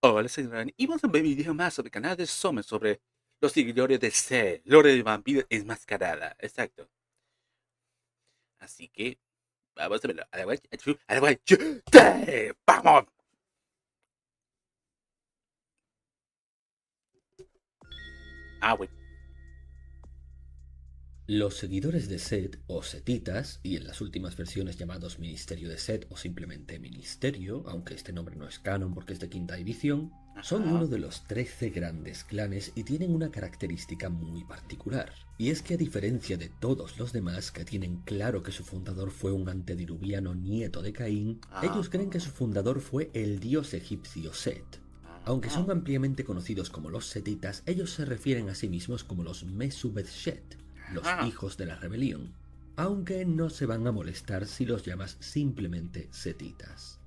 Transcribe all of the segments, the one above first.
Hola, soy Ran y vamos a ver un video más sobre el canal de Sommer sobre los seguidores de Zed, Lore de Vampiro Enmascarada. Exacto. Así que vamos a verlo. ¡Vamos! Bueno. Los seguidores de Set o Setitas, y en las últimas versiones llamados Ministerio de Set o simplemente Ministerio, aunque este nombre no es canon porque es de quinta edición, son Ajá. uno de los 13 grandes clanes y tienen una característica muy particular. Y es que a diferencia de todos los demás que tienen claro que su fundador fue un antediluviano nieto de Caín, ellos creen que su fundador fue el dios egipcio Set. Aunque Ajá. son ampliamente conocidos como los Setitas, ellos se refieren a sí mismos como los Mesubet-Shet, los Ajá. hijos de la rebelión, aunque no se van a molestar si los llamas simplemente Setitas.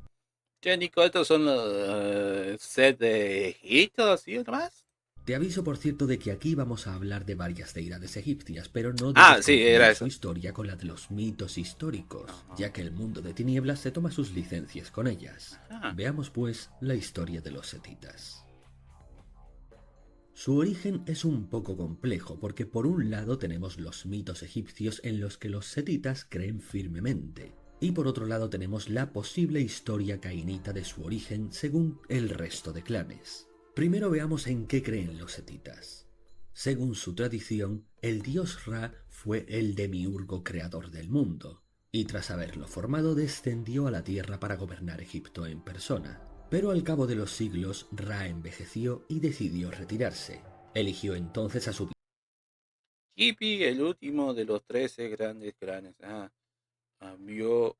Che, Nico, estos son los Zed de Egipto, ¿sí o nomás? Te aviso por cierto de que aquí vamos a hablar de varias deidades egipcias, pero no debes Sí, era confundir su eso. historia con la de los mitos históricos, Ajá. ya que el mundo de tinieblas se toma sus licencias con ellas. Ajá. Veamos pues la historia de los Setitas. Su origen es un poco complejo porque por un lado tenemos los mitos egipcios en los que los setitas creen firmemente, y por otro lado tenemos la posible historia cainita de su origen según el resto de clanes. Primero veamos en qué creen los setitas. Según su tradición, el dios Ra fue el demiurgo creador del mundo, y tras haberlo formado descendió a la tierra para gobernar Egipto en persona. Pero al cabo de los siglos, Ra envejeció y decidió retirarse. Eligió entonces a su Kipi, el último de los 13 grandes clanes. Cambio,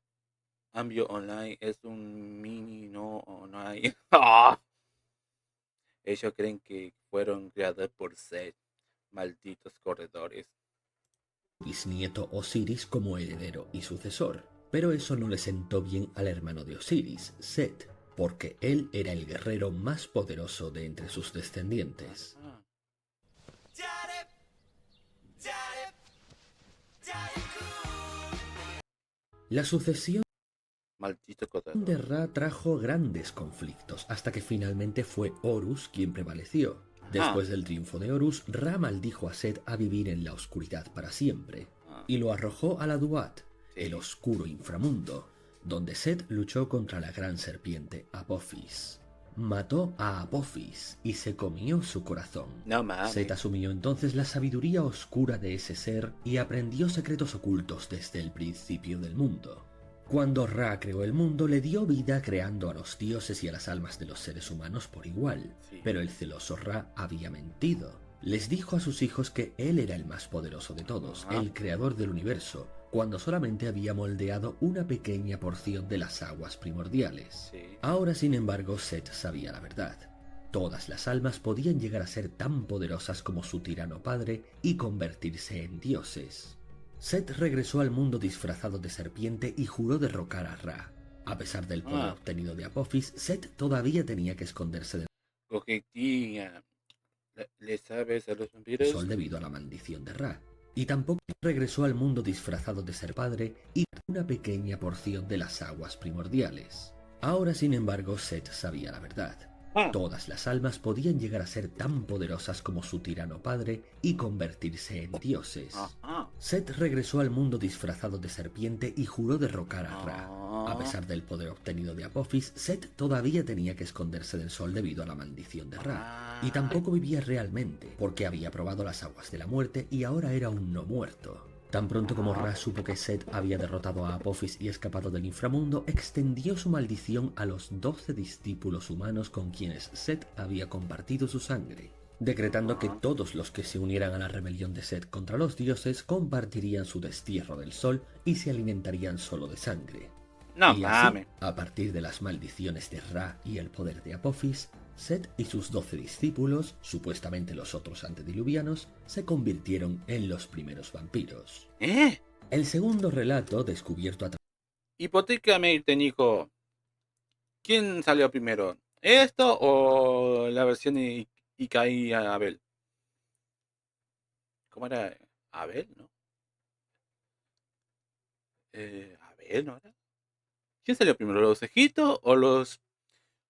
cambio online es un mini no online. Ellos creen que fueron creados por Zed, malditos corredores. bisnieto Osiris como heredero y sucesor. Pero eso no le sentó bien al hermano de Osiris, Set, porque él era el guerrero más poderoso de entre sus descendientes. Ajá. La sucesión Maldito de corredor. Ra trajo grandes conflictos, hasta que finalmente fue Horus quien prevaleció. Ajá. Después del triunfo de Horus, Ra maldijo a Set a vivir en la oscuridad para siempre, Ah, y lo arrojó a la Duat, el sí. oscuro inframundo, donde Set luchó contra la gran serpiente Apophis. Mató a Apophis y se comió su corazón. No Set mames. asumió entonces la sabiduría oscura de ese ser y aprendió secretos ocultos desde el principio del mundo. Cuando Ra creó el mundo, le dio vida creando a los dioses y a las almas de los seres humanos por igual, Sí. pero el celoso Ra había mentido. Les dijo a sus hijos que él era el más poderoso de todos, Ajá. el creador del universo, cuando solamente había moldeado una pequeña porción de las aguas primordiales. Sí. Ahora, sin embargo, Set sabía la verdad. Todas las almas podían llegar a ser tan poderosas como su tirano padre y convertirse en dioses. Set regresó al mundo disfrazado de serpiente y juró derrocar a Ra. A pesar del poder Ah. obtenido de Apophis, Set todavía tenía que esconderse del Coquetilla. ¿Le sabes a los sol vampiros? debido a la maldición de Ra. Y tampoco regresó al mundo disfrazado de ser padre y una pequeña porción de las aguas primordiales. Ahora, sin embargo, Set sabía la verdad. Ah. Todas las almas podían llegar a ser tan poderosas como su tirano padre y convertirse en dioses. Ajá. Set regresó al mundo disfrazado de serpiente y juró derrocar a Ra. A Ah. pesar del poder obtenido de Apophis, Set todavía tenía que esconderse del sol debido a la maldición de Ra. Y Ah. tampoco vivía realmente, porque había probado las aguas de la muerte y ahora era un no muerto. Tan pronto como Ah. Ra supo que Set había derrotado a Apophis y escapado del inframundo, extendió su maldición a los 12 discípulos humanos con quienes Set había compartido su sangre, decretando que Ah. todos los que se unieran a la rebelión de Set contra los dioses compartirían su destierro del sol y se alimentarían solo de sangre. No Y así, mames. a partir de las maldiciones de Ra y el poder de Apophis, Set y sus 12 discípulos, supuestamente los otros antediluvianos, se convirtieron en los primeros vampiros. ¿Eh? El segundo relato, descubierto a Hipotéticamente, Nico, ¿quién salió primero? ¿Esto o la versión Ikai Abel? ¿Cómo era? ¿Abel, no? ¿Abel, no era? ¿Quién salió primero? ¿Los Ejitos o los...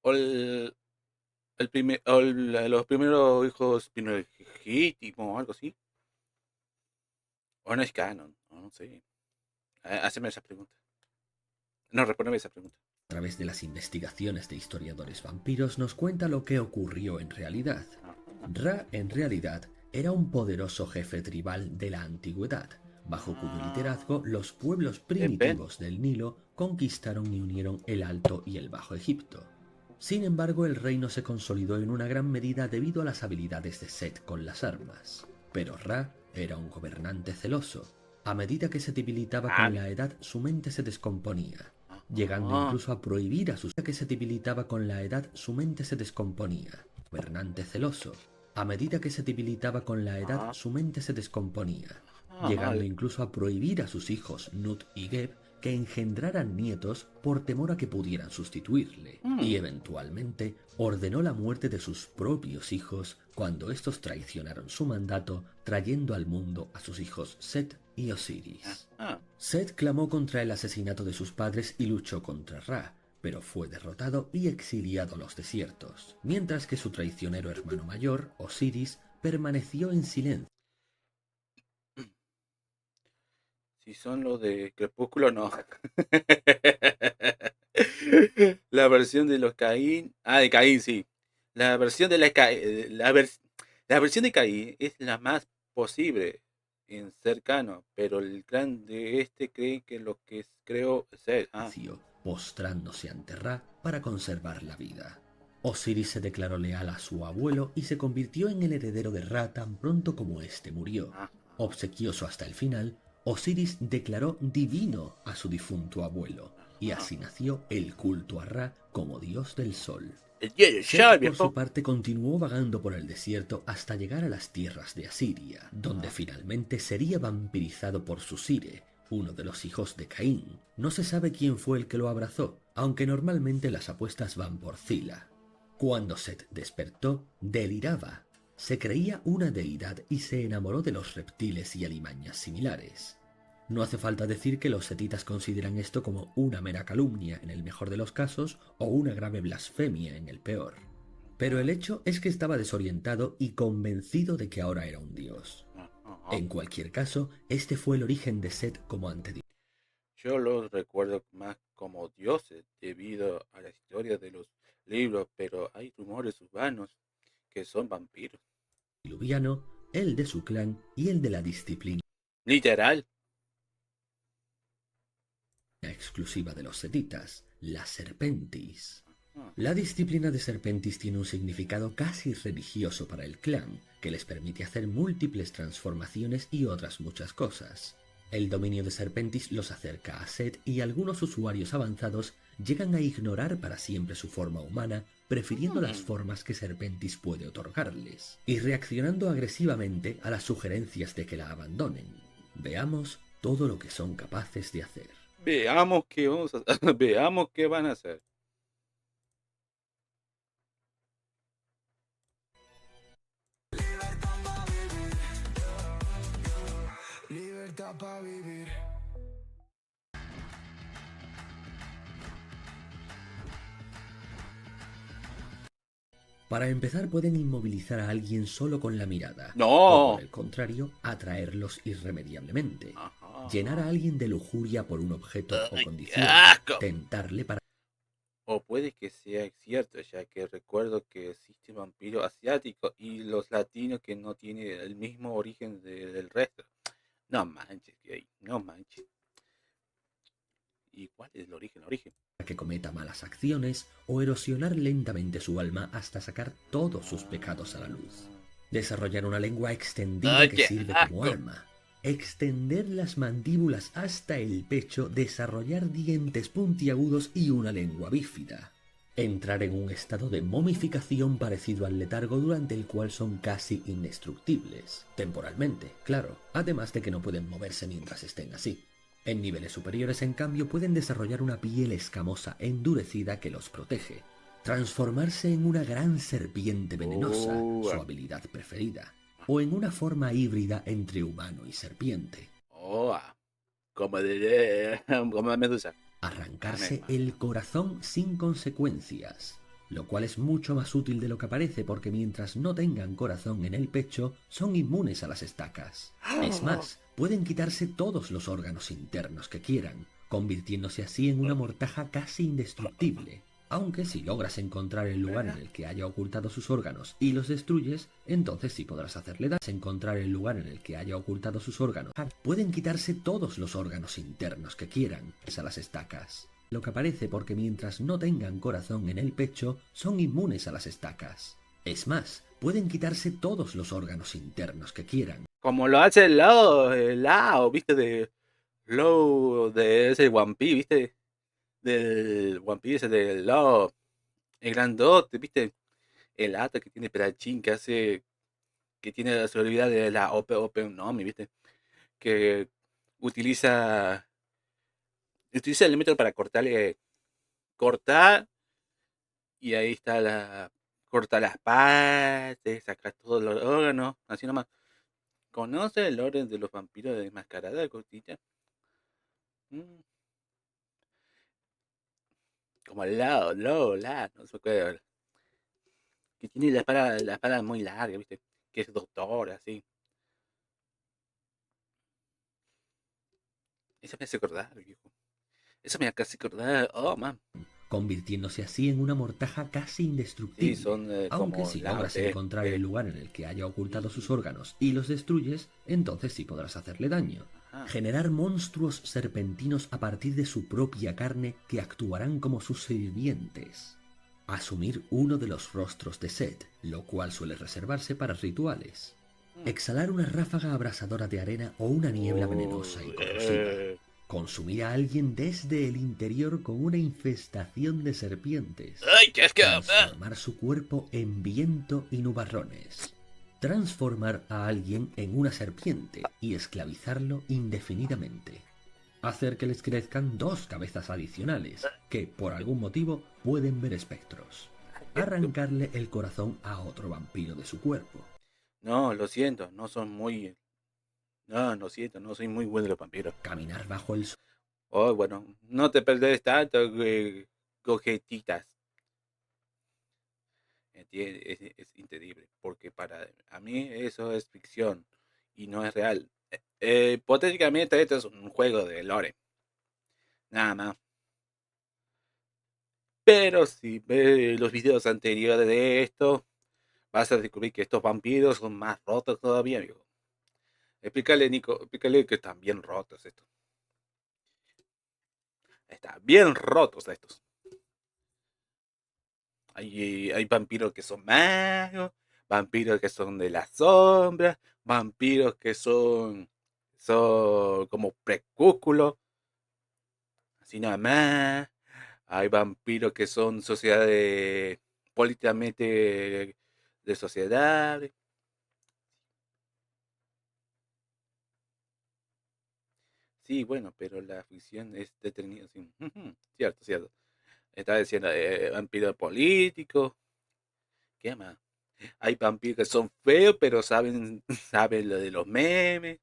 o el los primeros hijos legítimos o algo así. O no es canon, no sé. Haceme esa pregunta. No, respóndeme esa pregunta. A través de las investigaciones de historiadores vampiros nos cuenta lo que ocurrió en realidad. Ajá. Ra, en realidad, era un poderoso jefe tribal de la antigüedad, bajo cuyo liderazgo los pueblos primitivos del Nilo conquistaron y unieron el Alto y el Bajo Egipto. Sin embargo, el reino se consolidó en una gran medida debido a las habilidades de Set con las armas. Pero Ra era un gobernante celoso. A medida que se debilitaba con la edad, su mente se descomponía, llegando incluso a prohibir a sus... que se debilitaba con la edad, su mente se descomponía. Gobernante celoso. A medida que se debilitaba con la edad, su mente se descomponía, llegando incluso a prohibir a sus hijos Nut y Geb que engendraran nietos por temor a que pudieran sustituirle, y eventualmente ordenó la muerte de sus propios hijos cuando estos traicionaron su mandato, trayendo al mundo a sus hijos Set y Osiris. Set clamó contra el asesinato de sus padres y luchó contra Ra, pero fue derrotado y exiliado a los desiertos, mientras que su traicionero hermano mayor, Osiris, permaneció en silencio. Si son los de Crepúsculo, no. La versión de los Caín. Ah, de Caín, sí. La versión de la versión de Caín es la más posible en cercano, pero el clan de este cree que lo que creo es él. Postrándose ante Ra para conservar la vida. Osiris se declaró leal a su abuelo y se convirtió en el heredero de Ra tan pronto como éste murió. Obsequioso hasta el final, Osiris declaró divino a su difunto abuelo, y así nació el culto a Ra como dios del sol. Set, por su parte, continuó vagando por el desierto hasta llegar a las tierras de Asiria, donde finalmente sería vampirizado por su sire, uno de los hijos de Caín. No se sabe quién fue el que lo abrazó, aunque normalmente las apuestas van por Zila. Cuando Set despertó, deliraba. Se creía una deidad y se enamoró de los reptiles y alimañas similares. No hace falta decir que los setitas consideran esto como una mera calumnia en el mejor de los casos o una grave blasfemia en el peor. Pero el hecho es que estaba desorientado y convencido de que ahora era un dios. En cualquier caso, este fue el origen de Set como antedios. Yo los recuerdo más como dioses debido a la historia de los libros, pero hay rumores urbanos que son vampiros. Diluviano, el de su clan y el de la disciplina Literal. exclusiva de los setitas, la Serpentis. La disciplina de Serpentis tiene un significado casi religioso para el clan, que les permite hacer múltiples transformaciones y otras muchas cosas. El dominio de Serpentis los acerca a Set y algunos usuarios avanzados llegan a ignorar para siempre su forma humana, prefiriendo las formas que Serpentis puede otorgarles, y reaccionando agresivamente a las sugerencias de que la abandonen. Veamos todo lo que son capaces de hacer. Veamos qué vamos a veamos qué van a hacer. Libertad para vivir. Para empezar, pueden inmovilizar a alguien solo con la mirada. No. O por el contrario, atraerlos irremediablemente. Llenar a alguien de lujuria por un objeto o condición. Tentarle para... O puede que sea cierto, ya que recuerdo que existe vampiro asiático y los latinos que no tienen el mismo origen del resto. No manches, gay, no manches. ¿Y cuál es el origen? que cometa malas acciones o erosionar lentamente su alma hasta sacar todos sus pecados a la luz. Desarrollar una lengua extendida que sirve como arma. Extender las mandíbulas hasta el pecho, desarrollar dientes puntiagudos y una lengua bífida. Entrar en un estado de momificación parecido al letargo durante el cual son casi indestructibles, temporalmente, claro, además de que no pueden moverse mientras estén así. En niveles superiores, en cambio, pueden desarrollar una piel escamosa endurecida que los protege. Transformarse en una gran serpiente venenosa, su habilidad preferida. O en una forma híbrida entre humano y serpiente. Como la medusa. Arrancarse el corazón sin consecuencias. lo cual es mucho más útil de lo que parece porque mientras no tengan corazón en el pecho, son inmunes a las estacas. Es más, pueden quitarse todos los órganos internos que quieran, convirtiéndose así en una mortaja casi indestructible. Aunque si logras encontrar el lugar en el que haya ocultado sus órganos y los destruyes, entonces sí podrás hacerle daño. Encontrar el lugar en el que haya ocultado sus órganos. Pueden quitarse todos los órganos internos que quieran, a las estacas. Lo que aparece porque mientras no tengan corazón en el pecho, son inmunes a las estacas. Es más, pueden quitarse todos los órganos internos que quieran. Como lo hace Lao, ¿viste? De ese One Piece, ¿viste? Del One Piece, del Lao, el grandote, ¿viste? El ata que tiene Perachín, que tiene la habilidad de la Open Nomi, ¿viste? Que utiliza, utiliza el método para cortar, y ahí está corta las partes, saca todos los órganos, así nomás. ¿Conoce el orden de los vampiros de Mascarada, Costilla? Mm, como al lado, no sé qué. Que tiene la espada muy larga, ¿viste? Que es doctor, así. Eso me hace acordar, viejo. Eso me hace acordar. Oh, man. Convirtiéndose así en una mortaja casi Sí, indestructible. son Aunque como si la logras encontrar el lugar en el que haya ocultado sus órganos y los destruyes, entonces sí podrás hacerle daño. Ajá. Generar monstruos serpentinos a partir de su propia carne que actuarán como sus sirvientes. Asumir uno de los rostros de Set, lo cual suele reservarse para rituales. Exhalar una ráfaga abrasadora de arena o una niebla venenosa y corrosiva. Consumir a alguien desde el interior con una infestación de serpientes. ¡Ay, qué asco! Transformar su cuerpo en viento y nubarrones. Transformar a alguien en una serpiente y esclavizarlo indefinidamente. Hacer que les crezcan 2 cabezas adicionales, que por algún motivo pueden ver espectros. Arrancarle el corazón a otro vampiro de su cuerpo. No, lo siento, no son muy. No, lo siento, no soy muy bueno de los vampiros. Caminar bajo el sol. Oh, bueno, no te perdés tanto, cojetitas. Es entendible, porque para a mí eso es ficción y no es real. Hipotéticamente esto es un juego de lore, nada más. Pero si ves los videos anteriores de esto, vas a descubrir que estos vampiros son más rotos todavía, amigo. Explícale, Nico, explícale que están bien rotos estos. Están bien rotos estos. Hay vampiros que son magos, vampiros que son de la sombra, vampiros que son como precúsculos, así nada más. Hay vampiros que son sociedades políticamente de sociedades. Sí, bueno, pero la ficción es detenida. Sí. Cierto, cierto. Estaba diciendo vampiro político. ¿Qué más? Hay vampiros que son feos, pero saben, saben lo de los memes.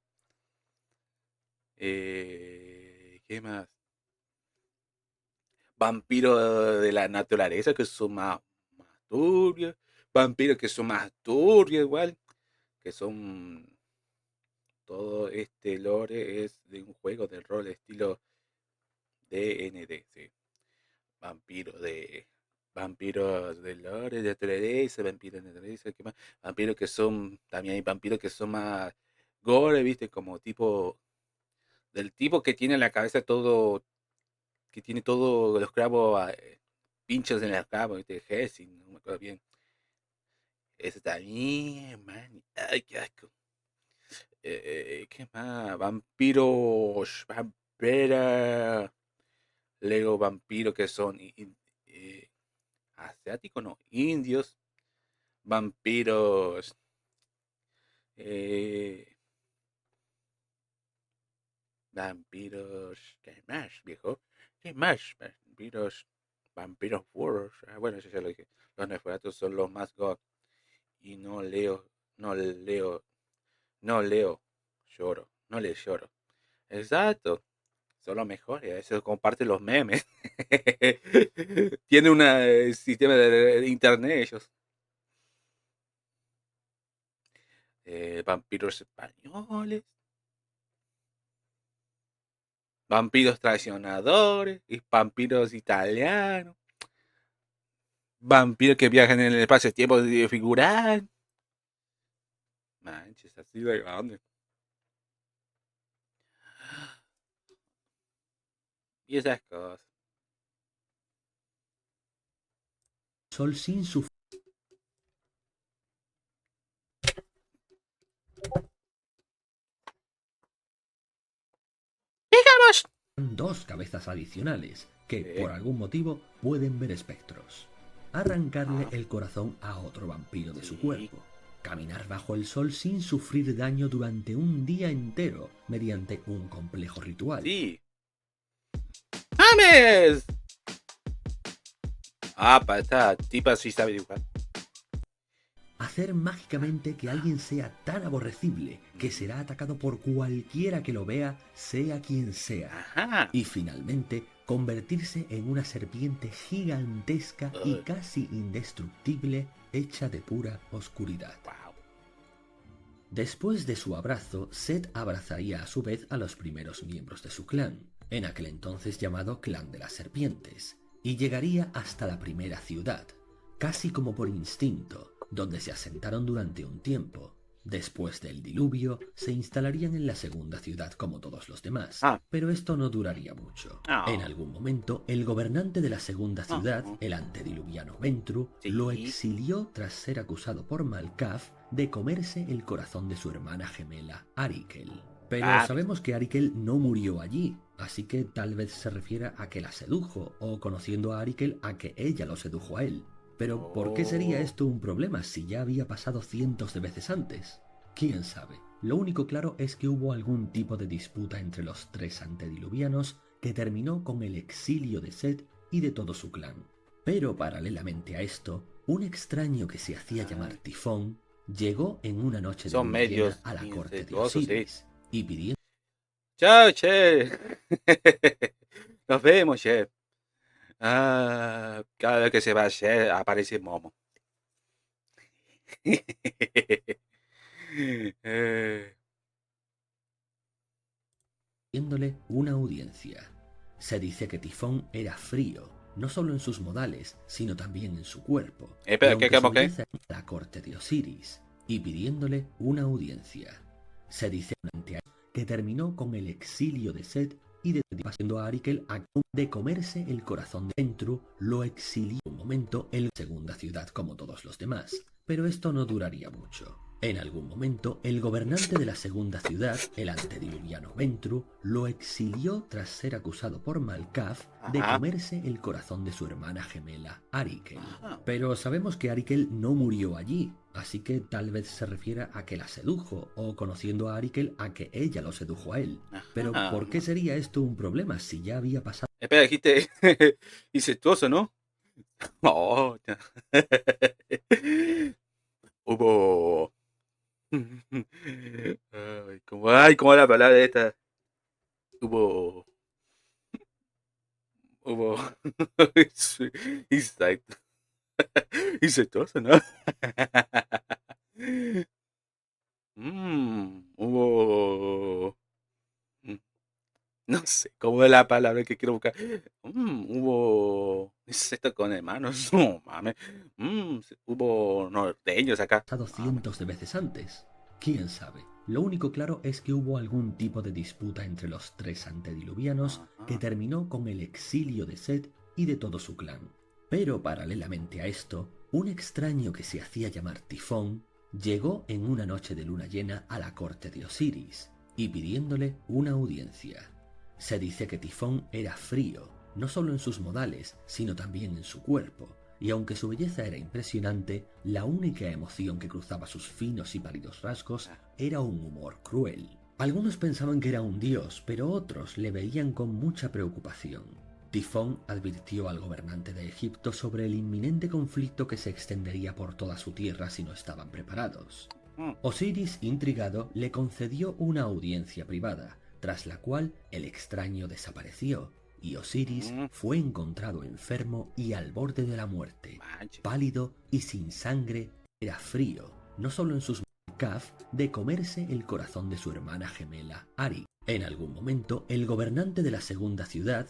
¿Qué más? Vampiros de la naturaleza que son más turbios. Vampiros que son más turbios igual. Que son... Todo este lore es de un juego de rol estilo D&D, sí. Vampiros de... Vampiros de lore, de naturaleza, vampiros de naturaleza, ¿qué más? Vampiros que son... También hay vampiros que son más gore, ¿viste? Como tipo... Del tipo que tiene la cabeza todo... Que tiene todos los clavos pinchos en la cama, ¿viste? Hessing, no me acuerdo bien. Ese también, man. Ay, qué asco. ¿Qué más? Vampiros, vampira, Lego vampiros que son asiáticos, no, indios, vampiros, eh, vampiros, ¿qué más, viejo? ¿Qué más? Vampiros burros. Bueno, eso ya lo dije. Los Neferatos son los más god. Y no leo, no leo, lloro, no le lloro. Exacto. Son los mejores, eso comparte los memes. Tiene un sistema de internet ellos. Vampiros españoles, vampiros traicionadores, y vampiros italianos, vampiros que viajan en el espacio-tiempo de figurar. Manches, así de grande. Y esas cosas. Sol sin sufrir ¡Digamos! dos cabezas adicionales que, Sí. por algún motivo, pueden ver espectros. Arrancarle Ah. el corazón a otro vampiro de su Sí. cuerpo. Caminar bajo el sol sin sufrir daño durante un día entero mediante un complejo ritual. Sí. ¡Mames! Ah, para esta tipa sí sabe dibujar. Hacer mágicamente que alguien sea tan aborrecible que será atacado por cualquiera que lo vea, sea quien sea. Ajá. Y finalmente, convertirse en una serpiente gigantesca y Ugh. casi indestructible, hecha de pura oscuridad. Wow. Después de su abrazo, Seth abrazaría a su vez a los primeros miembros de su clan, en aquel entonces llamado Clan de las Serpientes, y llegaría hasta la primera ciudad, casi como por instinto, donde se asentaron durante un tiempo. Después del diluvio, se instalarían en la segunda ciudad como todos los demás, pero esto no duraría mucho. En algún momento, el gobernante de la segunda ciudad, el antediluviano Ventru, lo exilió tras ser acusado por Malkath de comerse el corazón de su hermana gemela, Arikel. Pero sabemos que Arikel no murió allí, así que tal vez se refiera a que la sedujo, o conociendo a Arikel, a que ella lo sedujo a él. Pero ¿por qué sería esto un problema si ya había pasado cientos de veces antes? ¿Quién sabe? Lo único claro es que hubo algún tipo de disputa entre los tres antediluvianos que terminó con el exilio de Seth y de todo su clan. Pero paralelamente a esto, un extraño que se hacía llamar Tifón llegó en una noche de luna llena a la corte de Osiris y pidiendo... ¡Chao, che! Nos vemos, che. Ah, cada vez que se va che, aparece Momo. pidiéndole una audiencia. Se dice que Tifón era frío, no solo en sus modales, sino también en su cuerpo. Espera, ¿qué? A la corte de Osiris y pidiéndole una audiencia. Se dice que terminó con el exilio de Seth y de pasando a Arikel a de comerse el corazón de Ventru, lo exilió un momento en la segunda ciudad como todos los demás, pero esto no duraría mucho. En algún momento, el gobernante de la segunda ciudad, el antediluviano Ventru, lo exilió tras ser acusado por Malkath de comerse el corazón de su hermana gemela, Arikel. Pero sabemos que Arikel no murió allí, así que tal vez se refiera a que la sedujo, o conociendo a Arikel, a que ella lo sedujo a él. Pero ¿por qué sería esto un problema si ya había pasado? Espera, dijiste incestuoso, ¿no? Oh, hubo... ¿cómo la palabra esta? Hubo... incestuoso, ¿no? Hubo... No sé cómo es la palabra que quiero buscar. Hubo... ¿Es esto con hermanos? No, mames. Hubo norteños acá. Pasado cientos de veces antes. ¿Quién sabe? Lo único claro es que hubo algún tipo de disputa entre los tres antediluvianos que terminó con el exilio de Seth y de todo su clan. Pero paralelamente a esto, un extraño que se hacía llamar Tifón llegó en una noche de luna llena a la corte de Osiris y pidiéndole una audiencia. Se dice que Tifón era frío, no solo en sus modales, sino también en su cuerpo, y aunque su belleza era impresionante, la única emoción que cruzaba sus finos y pálidos rasgos era un humor cruel. Algunos pensaban que era un dios, pero otros le veían con mucha preocupación. Tifón advirtió al gobernante de Egipto sobre el inminente conflicto que se extendería por toda su tierra si no estaban preparados. Osiris, intrigado, le concedió una audiencia privada, tras la cual el extraño desapareció y Osiris fue encontrado enfermo y al borde de la muerte, Manches. pálido y sin sangre. Era frío, no solo en sus Kaf de comerse el corazón de su hermana gemela Ari. En algún momento, el gobernante de la segunda ciudad,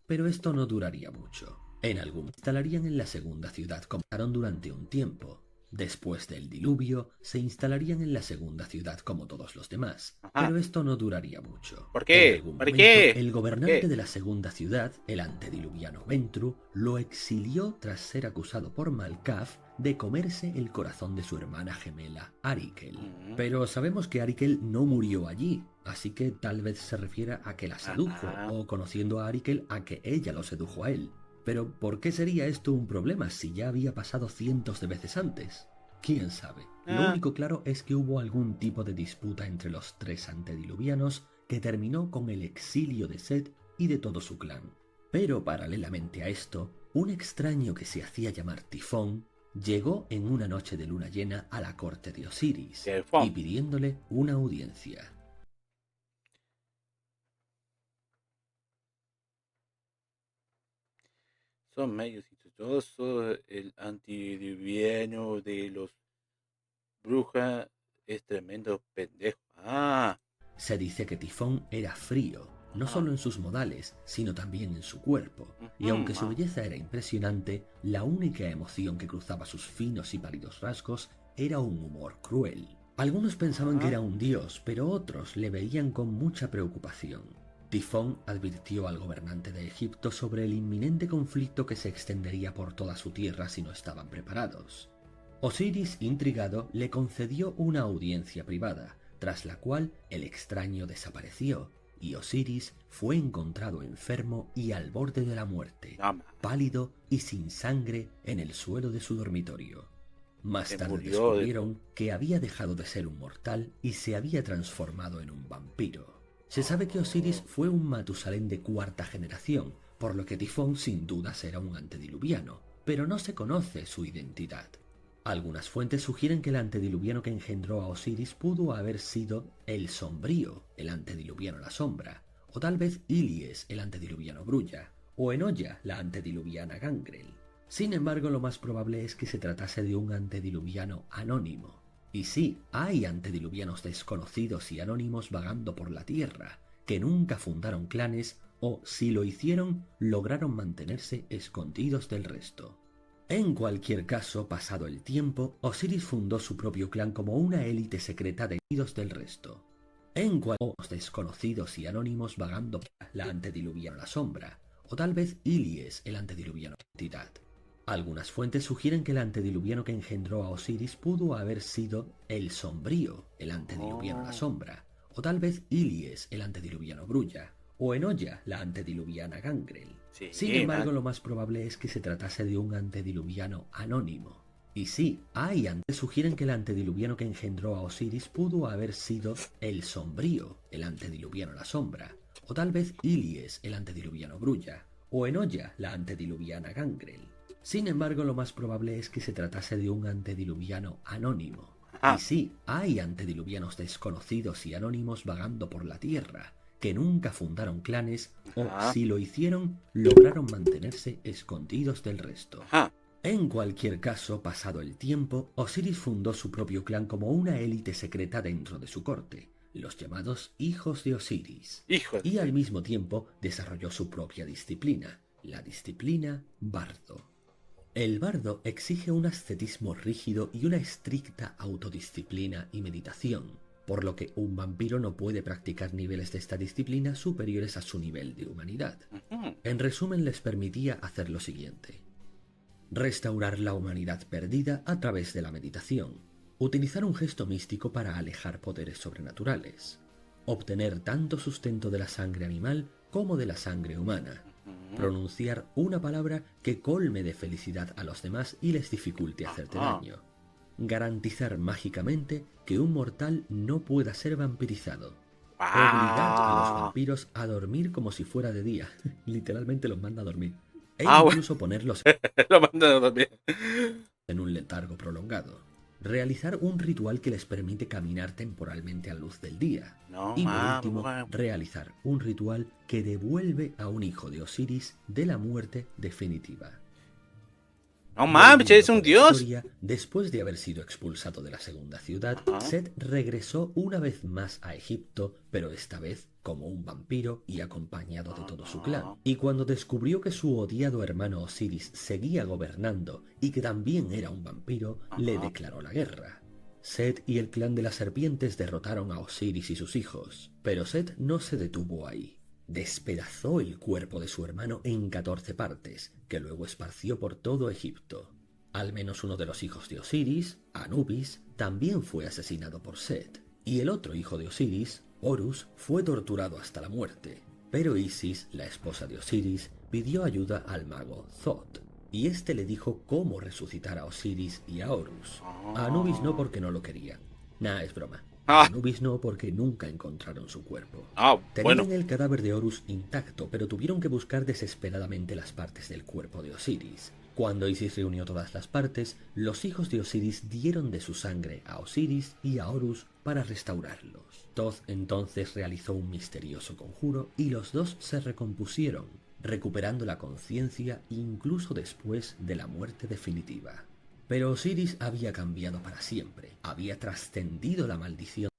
pero esto no duraría mucho. En algún momento instalarían en la segunda ciudad, comenzaron durante un tiempo. Después del diluvio, se instalarían en la segunda ciudad como todos los demás, pero esto no duraría mucho. ¿Por qué? En algún ¿Por momento, qué? el gobernante de la segunda ciudad, el antediluviano Ventru, lo exilió tras ser acusado por Malkath de comerse el corazón de su hermana gemela Arikel. Pero sabemos que Arikel no murió allí, así que tal vez se refiera a que la sedujo, o conociendo a Arikel a que ella lo sedujo a él. Pero ¿por qué sería esto un problema si ya había pasado cientos de veces antes? ¿Quién sabe? Lo único claro es que hubo algún tipo de disputa entre los tres antediluvianos que terminó con el exilio de Set y de todo su clan. Pero paralelamente a esto, un extraño que se hacía llamar Tifón llegó en una noche de luna llena a la corte de Osiris y pidiéndole una audiencia. Son medios institutosos, el antediluviano de los brujas es tremendo pendejo. Se dice que Tifón era frío, no solo en sus modales, sino también en su cuerpo, y aunque su belleza era impresionante, la única emoción que cruzaba sus finos y pálidos rasgos era un humor cruel. Algunos pensaban que era un dios, pero otros le veían con mucha preocupación. Tifón advirtió al gobernante de Egipto sobre el inminente conflicto que se extendería por toda su tierra si no estaban preparados. Osiris, intrigado, le concedió una audiencia privada, tras la cual el extraño desapareció y Osiris fue encontrado enfermo y al borde de la muerte, pálido y sin sangre en el suelo de su dormitorio. Más tarde descubrieron que había dejado de ser un mortal y se había transformado en un vampiro. Se sabe que Osiris fue un Matusalén de cuarta generación, por lo que Tifón sin dudas era un antediluviano, pero no se conoce su identidad. Algunas fuentes sugieren que el antediluviano que engendró a Osiris pudo haber sido el Sombrío, el antediluviano La Sombra, o tal vez Ilies, el antediluviano Brulla, o Enoya, la antediluviana Gangrel. Sin embargo, lo más probable es que se tratase de un antediluviano anónimo. Y sí, hay antediluvianos desconocidos y anónimos vagando por la Tierra, que nunca fundaron clanes o, si lo hicieron, lograron mantenerse escondidos del resto. En cualquier caso, pasado el tiempo, Osiris fundó su propio clan como una élite secreta de escondidos del resto. En cuanto desconocidos y anónimos vagando por la antediluviana La Sombra, o tal vez Ilies, el antediluviano entidad. Algunas fuentes sugieren que el antediluviano que engendró a Osiris pudo haber sido el Sombrío, el antediluviano La Sombra, o tal vez Ilies, el antediluviano Brulla, o Enoya, la antediluviana Gangrel. Sin embargo, lo más probable es que se tratase de un antediluviano anónimo. Y sí, hay antes sugieren que el antediluviano que engendró a Osiris pudo haber sido el Sombrío, el antediluviano La Sombra, o tal vez Ilies, el antediluviano Brulla, o Enoya, la antediluviana Gangrel. Sin embargo, lo más probable es que se tratase de un antediluviano anónimo. Y sí, hay antediluvianos desconocidos y anónimos vagando por la Tierra, que nunca fundaron clanes o, si lo hicieron, lograron mantenerse escondidos del resto. En cualquier caso, pasado el tiempo, Osiris fundó su propio clan como una élite secreta dentro de su corte, los llamados Hijos de Osiris. Y al mismo tiempo desarrolló su propia disciplina, la disciplina Bardo. El bardo exige un ascetismo rígido y una estricta autodisciplina y meditación, por lo que un vampiro no puede practicar niveles de esta disciplina superiores a su nivel de humanidad. En resumen, les permitía hacer lo siguiente: restaurar la humanidad perdida a través de la meditación, utilizar un gesto místico para alejar poderes sobrenaturales, obtener tanto sustento de la sangre animal como de la sangre humana, pronunciar una palabra que colme de felicidad a los demás y les dificulte hacerte daño, garantizar mágicamente que un mortal no pueda ser vampirizado, obligar a los vampiros a dormir como si fuera de día, literalmente los manda a dormir, e incluso ponerlos lo manda a dormir en un letargo prolongado. realizar un ritual que les permite caminar temporalmente a luz del día. No Y por mames, último, weón. realizar un ritual que devuelve a un hijo de Osiris de la muerte definitiva. No mames, Volviendo es un con la dios. historia, después de haber sido expulsado de la segunda ciudad, Ajá. Set regresó una vez más a Egipto, pero esta vez como un vampiro y acompañado de todo su clan. Y cuando descubrió que su odiado hermano Osiris seguía gobernando y que también era un vampiro, le Ajá. declaró la guerra. Set y el clan de las serpientes derrotaron a Osiris y sus hijos, pero Set no se detuvo ahí. Despedazó el cuerpo de su hermano en 14 partes, que luego esparció por todo Egipto. Al menos uno de los hijos de Osiris, Anubis, también fue asesinado por Set, y el otro hijo de Osiris, Horus, fue torturado hasta la muerte. Pero Isis, la esposa de Osiris, pidió ayuda al mago Thoth, y este le dijo cómo resucitar a Osiris y a Horus. A Anubis no porque no lo querían. Nah, es broma. A Anubis no porque nunca encontraron su cuerpo. Bueno. Tenían el cadáver de Horus intacto, pero tuvieron que buscar desesperadamente las partes del cuerpo de Osiris. Cuando Isis reunió todas las partes, los hijos de Osiris dieron de su sangre a Osiris y a Horus para restaurarlos. Thoth entonces realizó un misterioso conjuro y los dos se recompusieron, recuperando la conciencia incluso después de la muerte definitiva. Pero Osiris había cambiado para siempre, había trascendido la maldición.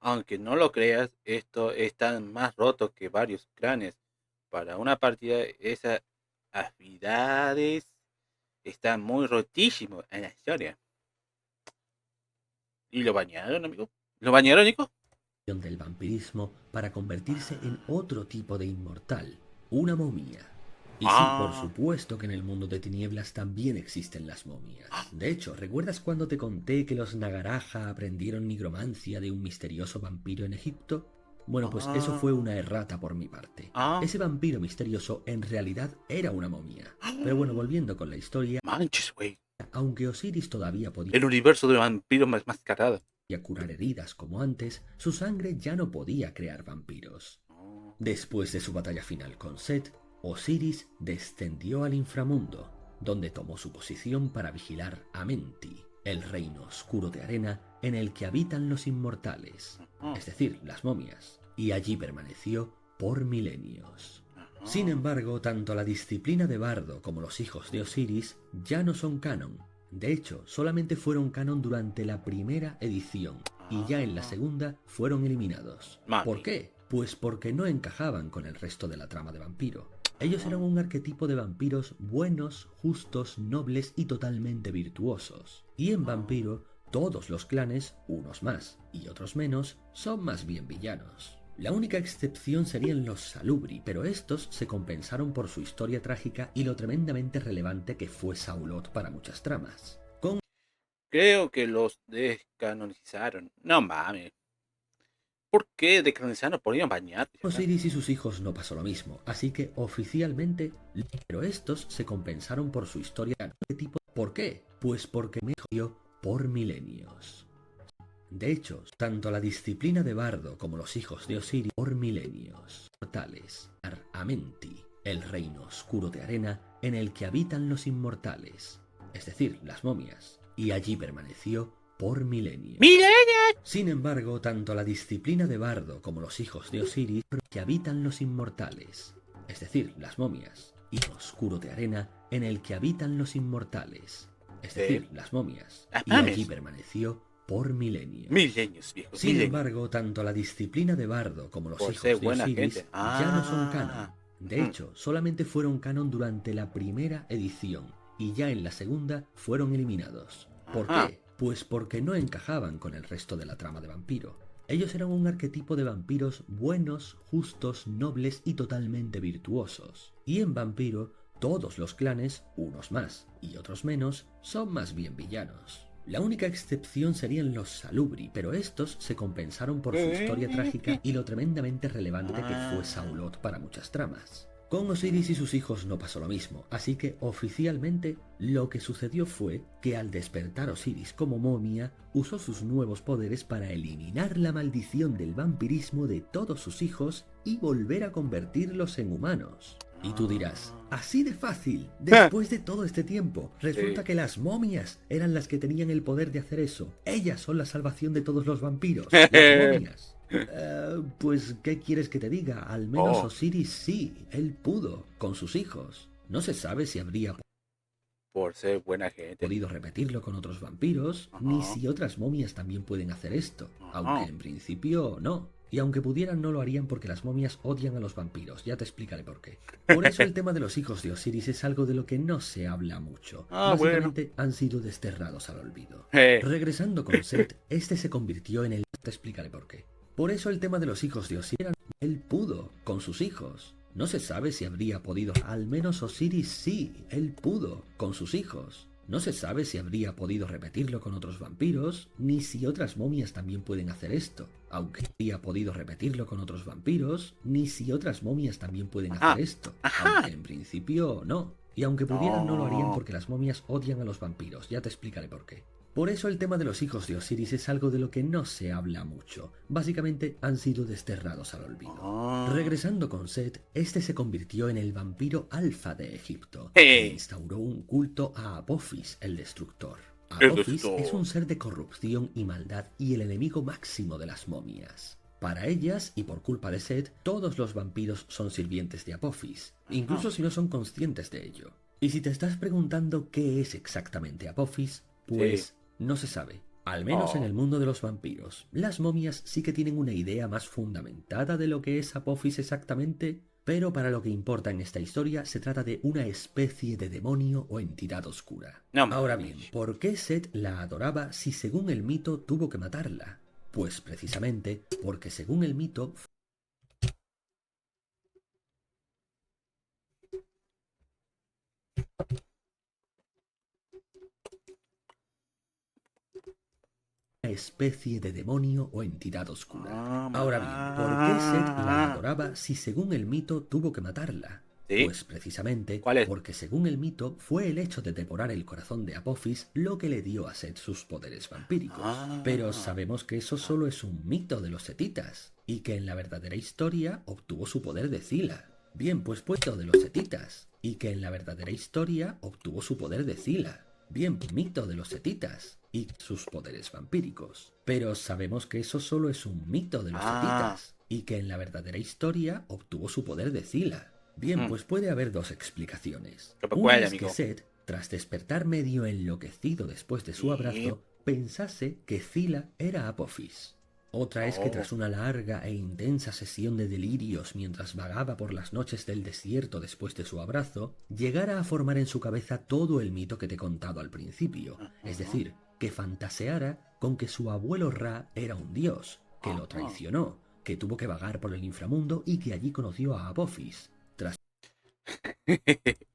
Aunque no lo creas, esto está más roto que varios clanes. Para una partida, esas habilidades están muy rotísimos en la historia. ¿Y lo bañaron, amigo? ¿Lo bañaron, Nico? Del vampirismo para convertirse en otro tipo de inmortal, una momia. Y sí, por supuesto que en el mundo de tinieblas también existen las momias. De hecho, ¿recuerdas cuando te conté que los Nagaraja aprendieron nigromancia de un misterioso vampiro en Egipto? Bueno, pues eso fue una errata por mi parte. Ese vampiro misterioso en realidad era una momia. Pero bueno, volviendo con la historia, Manches, güey. aunque Osiris todavía podía El universo de vampiros más mascarado. curar heridas como antes, su sangre ya no podía crear vampiros. Después de su batalla final con Set, Osiris descendió al inframundo, donde tomó su posición para vigilar Amenti, el reino oscuro de arena en el que habitan los inmortales, es decir, las momias, y allí permaneció por milenios. Sin embargo, tanto la disciplina de Bardo como los hijos de Osiris ya no son canon. De hecho, solamente fueron canon durante la primera edición, y ya en la segunda fueron eliminados. ¿Por qué? Pues porque no encajaban con el resto de la trama de vampiro. Ellos eran un arquetipo de vampiros buenos, justos, nobles y totalmente virtuosos. Y en Vampiro, todos los clanes, unos más y otros menos, son más bien villanos. La única excepción serían los Salubri, pero estos se compensaron por su historia trágica y lo tremendamente relevante que fue Saulot para muchas tramas. Creo que los descanonizaron. No mames. ¿Por qué descanonizaron? Podían bañar. Osiris y sus hijos no pasó lo mismo, así que oficialmente, pero estos se compensaron por su historia tipo. ¿Por qué? Pues porque me jodió por milenios. De hecho, tanto la disciplina de Bardo como los hijos de Osiris por milenios. Mortales, Amenti, el reino oscuro de arena en el que habitan los inmortales, es decir, las momias, y allí permaneció por milenios. Sin embargo, tanto la disciplina de Bardo como los hijos de Osiris que habitan los inmortales, es decir, las momias, y el oscuro de arena en el que habitan los inmortales, es decir, las momias, y allí permaneció por milenios. Milenios, viejo. Sin embargo, tanto la disciplina de Bardo como los hijos de Osiris ya no son canon. De hecho, solamente fueron canon durante la primera edición, y ya en la segunda fueron eliminados. ¿Por qué? Pues porque no encajaban con el resto de la trama de vampiro. Ellos eran un arquetipo de vampiros buenos, justos, nobles y totalmente virtuosos. Y en Vampiro, todos los clanes, unos más y otros menos, son más bien villanos. La única excepción serían los Salubri, pero estos se compensaron por su historia trágica y lo tremendamente relevante que fue Saulot para muchas tramas. Con Osiris y sus hijos no pasó lo mismo, así que oficialmente lo que sucedió fue que al despertar Osiris como momia, usó sus nuevos poderes para eliminar la maldición del vampirismo de todos sus hijos y volver a convertirlos en humanos. Y tú dirás, Ah. así de fácil, después de todo este tiempo, resulta Sí. que las momias eran las que tenían el poder de hacer eso. Ellas son la salvación de todos los vampiros, las momias. Pues, ¿qué quieres que te diga? Al menos Oh, Osiris sí, él pudo, con sus hijos. No se sabe si habría por ser buena gente. podido repetirlo con otros vampiros, ni Ajá. si otras momias también pueden hacer esto, aunque Ajá. en principio no. Y aunque pudieran no lo harían porque las momias odian a los vampiros, ya te explicaré por qué. Por eso el tema de los hijos de Osiris es algo de lo que no se habla mucho. Ah, bueno. Básicamente han sido desterrados al olvido. Eh. Regresando con Set, este se convirtió en el... Te explicaré por qué. Por eso el tema de los hijos de Osiris, él pudo, con sus hijos. No se sabe si habría podido, al menos Osiris sí, él pudo, con sus hijos. No se sabe si habría podido repetirlo con otros vampiros, ni si otras momias también pueden hacer esto. Aunque habría podido repetirlo con otros vampiros, ni si otras momias también pueden Ajá. hacer esto. Ajá. Aunque en principio no. Y aunque pudieran no lo harían No. porque las momias odian a los vampiros, ya te explicaré por qué. Por eso el tema de los hijos de Osiris es algo de lo que no se habla mucho. Básicamente han sido desterrados al olvido. Ah. Regresando con Set, este se convirtió en el vampiro alfa de Egipto Hey. e instauró un culto a Apophis, el destructor. El Apophis destructor. es un ser de corrupción y maldad y el enemigo máximo de las momias. Para ellas, y por culpa de Set, todos los vampiros son sirvientes de Apophis, incluso si no son conscientes de ello. Y si te estás preguntando qué es exactamente Apophis, pues Sí. no se sabe. Al menos en Oh. el mundo de los vampiros. Las momias sí que tienen una idea más fundamentada de lo que es Apophis exactamente, pero para lo que importa en esta historia se trata de una especie de demonio o entidad oscura. No Ahora mames. bien, ¿por qué Set la adoraba si según el mito tuvo que matarla? Pues precisamente porque según el mito una especie de demonio o entidad oscura. Ah, Ahora bien, ¿por qué Set la adoraba si según el mito tuvo que matarla? ¿Sí? Pues precisamente ¿Cuál es? porque según el mito fue el hecho de devorar el corazón de Apophis lo que le dio a Set sus poderes vampíricos. Ah. Pero sabemos que eso solo es un mito de los setitas y que en la verdadera historia obtuvo su poder de Zila. Bien, pues puesto de los setitas y que en la verdadera historia obtuvo su poder de Zila. Bien, mito de los setitas y sus poderes vampíricos. Pero sabemos que eso solo es un mito de los setitas y que en la verdadera historia obtuvo su poder de Zila. Bien, pues puede haber dos explicaciones. ¿Qué Una puede, es amigo? que Set, tras despertar medio enloquecido después de su abrazo, pensase que Zila era Apophis. Otra es que Oh. tras una larga e intensa sesión de delirios mientras vagaba por las noches del desierto después de su abrazo, llegara a formar en su cabeza todo el mito que te he contado al principio, es decir, que fantaseara con que su abuelo Ra era un dios, que lo traicionó, que tuvo que vagar por el inframundo y que allí conoció a Apophis, tras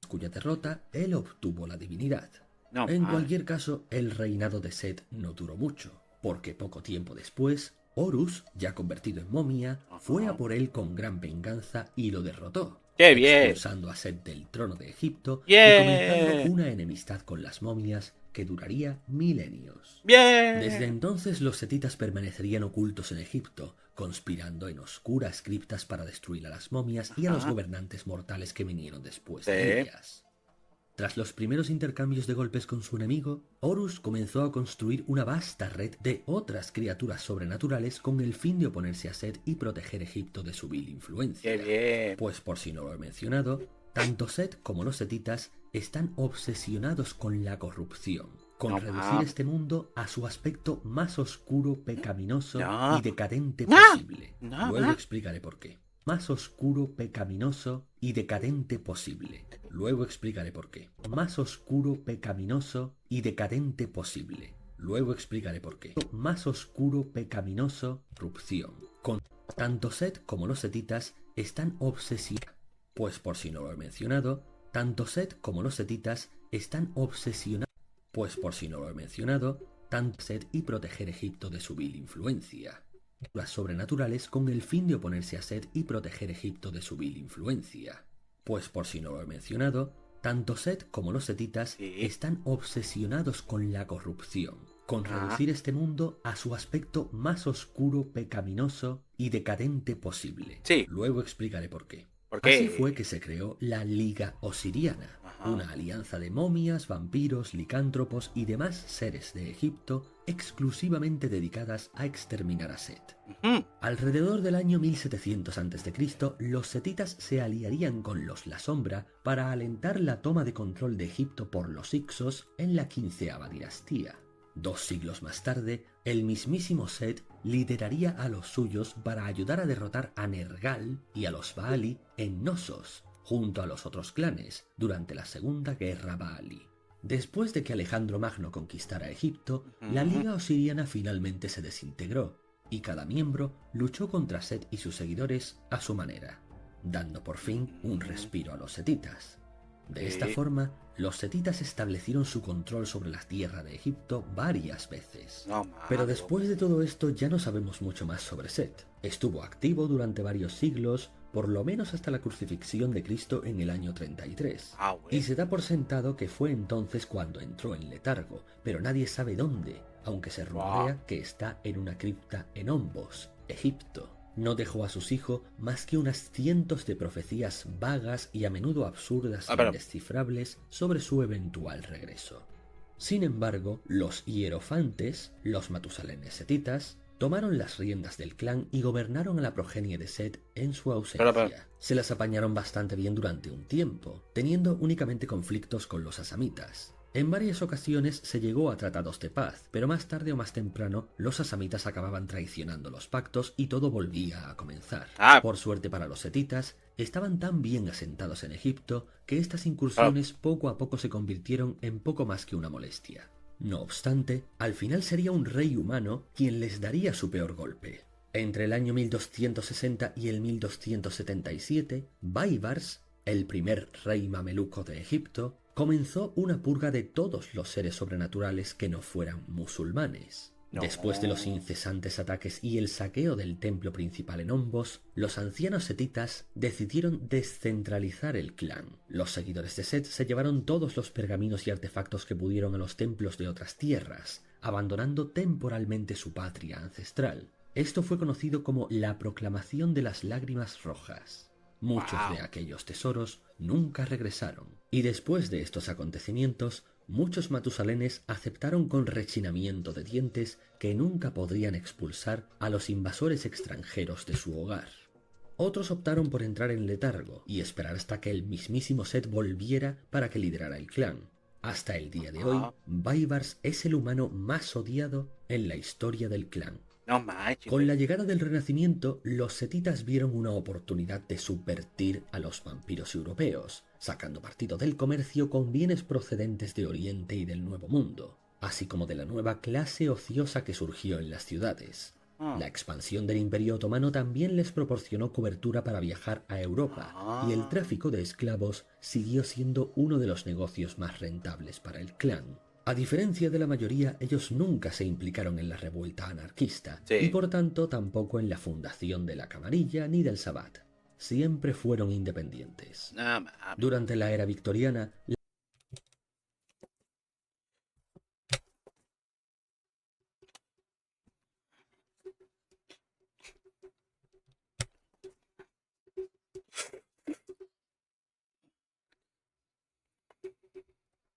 cuya derrota él obtuvo la divinidad. No En mames. cualquier caso, el reinado de Set no duró mucho, porque poco tiempo después, Horus, ya convertido en momia, fue a por él con gran venganza y lo derrotó, ¡Qué bien! expulsando a Set del trono de Egipto ¡Bien! y comenzando una enemistad con las momias que duraría milenios. ¡Bien! Desde entonces los setitas permanecerían ocultos en Egipto, conspirando en oscuras criptas para destruir a las momias y a los Ajá. gobernantes mortales que vinieron después Sí. de ellas. Tras los primeros intercambios de golpes con su enemigo, Horus comenzó a construir una vasta red de otras criaturas sobrenaturales con el fin de oponerse a Set y proteger Egipto de su vil influencia. ¡Qué bien! Pues por si no lo he mencionado, tanto Set como los setitas están obsesionados con la corrupción, con No reducir mames. este mundo a su aspecto más oscuro, pecaminoso No. y decadente No. posible. No, Luego no. explicaré por qué. Más oscuro, pecaminoso y decadente posible. Luego explicaré por qué. Más oscuro, pecaminoso y decadente posible. Luego explicaré por qué. Más oscuro, pecaminoso, corrupción. Con tanto Set como los setitas están obsesionados. Pues por si no lo he mencionado, tanto Set como los setitas están obsesionados. Pues por si no lo he mencionado, tanto Set y proteger Egipto de su vil influencia. Las sobrenaturales con el fin de oponerse a Set y proteger Egipto de su vil influencia. Pues por si no lo he mencionado, tanto Set como los setitas Sí. están obsesionados con la corrupción, con Ah. reducir este mundo a su aspecto más oscuro, pecaminoso y decadente posible. Sí. Luego explicaré por qué. ¿Por Así fue qué? que se creó la Liga Osiriana, Ajá. una alianza de momias, vampiros, licántropos y demás seres de Egipto exclusivamente dedicadas a exterminar a Set. Ujú. Alrededor del año 1700 a.C., los setitas se aliarían con los La Sombra para alentar la toma de control de Egipto por los Hicsos en la quinceava dinastía. 2 siglos más tarde, el mismísimo Set lideraría a los suyos para ayudar a derrotar a Nergal y a los Baali en Knossos, junto a los otros clanes, durante la Segunda Guerra Baali. Después de que Alejandro Magno conquistara Egipto, la Ujú. Liga Osiriana finalmente se desintegró, y cada miembro luchó contra Set y sus seguidores a su manera, dando por fin un Ujú. respiro a los setitas. De esta Sí. forma, los setitas establecieron su control sobre la tierra de Egipto varias veces. No Pero malo. después de todo esto ya no sabemos mucho más sobre Set. Estuvo activo durante varios siglos, por lo menos hasta la crucifixión de Cristo en el año 33. Ah, Y bueno. se da por sentado que fue entonces cuando entró en letargo, pero nadie sabe dónde, aunque se Guau. rumorea que está en una cripta en Ombos, Egipto. No dejó a sus hijos más que unas cientos de profecías vagas y a menudo absurdas Ah, e pero. indescifrables sobre su eventual regreso. Sin embargo, los hierofantes, los Matusalenes setitas, tomaron las riendas del clan y gobernaron a la progenie de Set en su Pero. ausencia. Se las apañaron bastante bien durante un tiempo, teniendo únicamente conflictos con los asamitas. En varias ocasiones se llegó a tratados de paz, pero más tarde o más temprano los asamitas acababan traicionando los pactos y todo volvía a comenzar. Ah, Por suerte para los setitas, estaban tan bien asentados en Egipto que estas pero. incursiones poco a poco se convirtieron en poco más que una molestia. No obstante, al final sería un rey humano quien les daría su peor golpe. Entre el año 1260 y el 1277, Baibars, el primer rey mameluco de Egipto, comenzó una purga de todos los seres sobrenaturales que no fueran musulmanes. Después de los No. incesantes ataques y el saqueo del templo principal en Ombos, los ancianos setitas decidieron descentralizar el clan. Los seguidores de Set se llevaron todos los pergaminos y artefactos que pudieron a los templos de otras tierras, abandonando temporalmente su patria ancestral. Esto fue conocido como la Proclamación de las Lágrimas Rojas. Muchos de Wow. aquellos tesoros nunca regresaron, y después de estos acontecimientos, muchos matusalenes aceptaron con rechinamiento de dientes que nunca podrían expulsar a los invasores extranjeros de su hogar. Otros optaron por entrar en letargo y esperar hasta que el mismísimo Set volviera para que liderara el clan. Hasta el día de hoy, Ajá. Baibars es el humano más odiado en la historia del clan. No manches, Con güey. la llegada del Renacimiento, los setitas vieron una oportunidad de subvertir a los vampiros europeos, sacando partido del comercio con bienes procedentes de Oriente y del Nuevo Mundo, así como de la nueva clase ociosa que surgió en las ciudades. Ah. La expansión del Imperio Otomano también les proporcionó cobertura para viajar a Europa, y el Ah. tráfico de esclavos siguió siendo uno de los negocios más rentables para el clan. A diferencia de la mayoría, ellos nunca se implicaron en la revuelta anarquista, y Sí. por tanto tampoco en la fundación de la Camarilla ni del Sabbat. Siempre fueron independientes. No mames. Durante la era victoriana,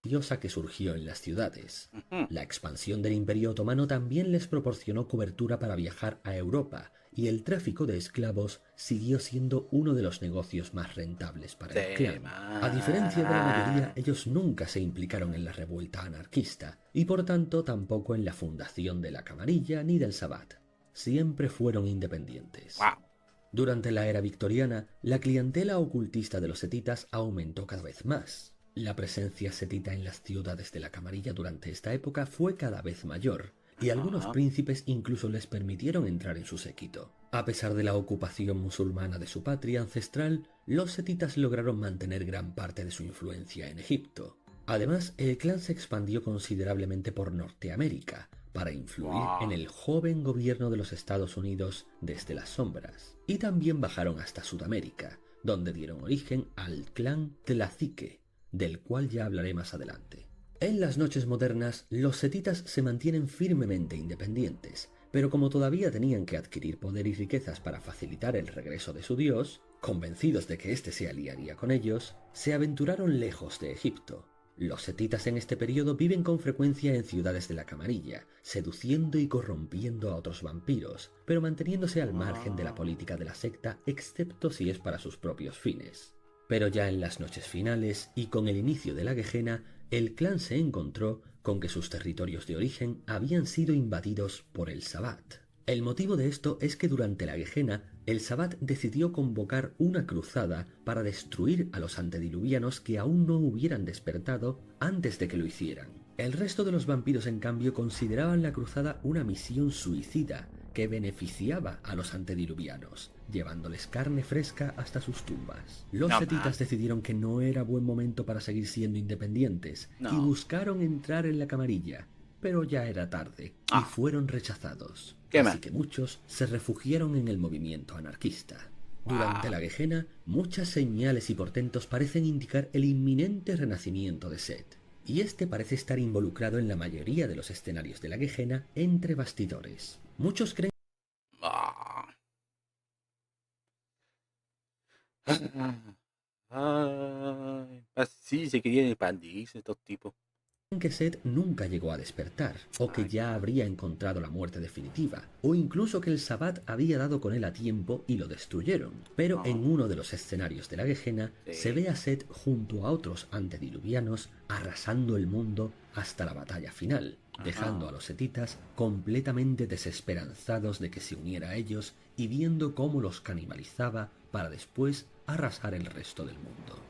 diosa que surgió en las ciudades. Ujú. La expansión del Imperio Otomano también les proporcionó cobertura para viajar a Europa, y el tráfico de esclavos siguió siendo uno de los negocios más rentables para el Sí, clan. A diferencia de la mayoría, man. ellos nunca se implicaron en la revuelta anarquista, y por tanto tampoco en la fundación de la Camarilla ni del Sabbat. Siempre fueron independientes. Wow. Durante la era victoriana, la clientela ocultista de los setitas aumentó cada vez más. La presencia setita en las ciudades de la Camarilla durante esta época fue cada vez mayor, y algunos Ajá. príncipes incluso les permitieron entrar en su séquito. A pesar de la ocupación musulmana de su patria ancestral, los setitas lograron mantener gran parte de su influencia en Egipto. Además, el clan se expandió considerablemente por Norteamérica, para influir en Wow. el joven gobierno de los Estados Unidos desde las sombras, y también bajaron hasta Sudamérica, donde dieron origen al clan Tlazique, del cual ya hablaré más adelante. En las noches modernas, los setitas se mantienen firmemente independientes, Pero como todavía tenían que adquirir poder y riquezas para facilitar el regreso de su dios, convencidos de que éste se aliaría con ellos, se aventuraron lejos de Egipto. Los setitas en este periodo viven con frecuencia en ciudades de la Camarilla, seduciendo y corrompiendo a otros vampiros, pero manteniéndose al margen de la política de la secta, excepto si es para sus propios fines. Pero ya en las noches finales y con el inicio de la Gehenna, el clan se encontró con que sus territorios de origen habían sido invadidos por el Sabbat. El motivo de esto es que durante la Gehenna, el Sabbat decidió convocar una cruzada para destruir a los antediluvianos que aún no hubieran despertado antes de que lo hicieran. El resto de los vampiros, en cambio, consideraban la cruzada una misión suicida que beneficiaba a los antediluvianos, llevándoles carne fresca hasta sus tumbas. Los setitas decidieron que no era buen momento para seguir siendo independientes y buscaron entrar en la Camarilla, pero ya era tarde y fueron rechazados. Así que muchos se refugiaron en el movimiento anarquista. Durante la Gehenna, muchas señales y portentos parecen indicar el inminente renacimiento de Set, y este parece estar involucrado en la mayoría de los escenarios de la Gehenna entre bastidores. Muchos creen Así se querían expandirse estos tipos. que Set nunca llegó a despertar, o que ya habría encontrado la muerte definitiva, o incluso que el Sabbat había dado con él a tiempo y lo destruyeron. Pero en uno de los escenarios de la Gehenna se ve a Set junto a otros antediluvianos arrasando el mundo hasta la batalla final, dejando a los setitas completamente desesperanzados de que se uniera a ellos y viendo cómo los canibalizaba para después arrasar el resto del mundo.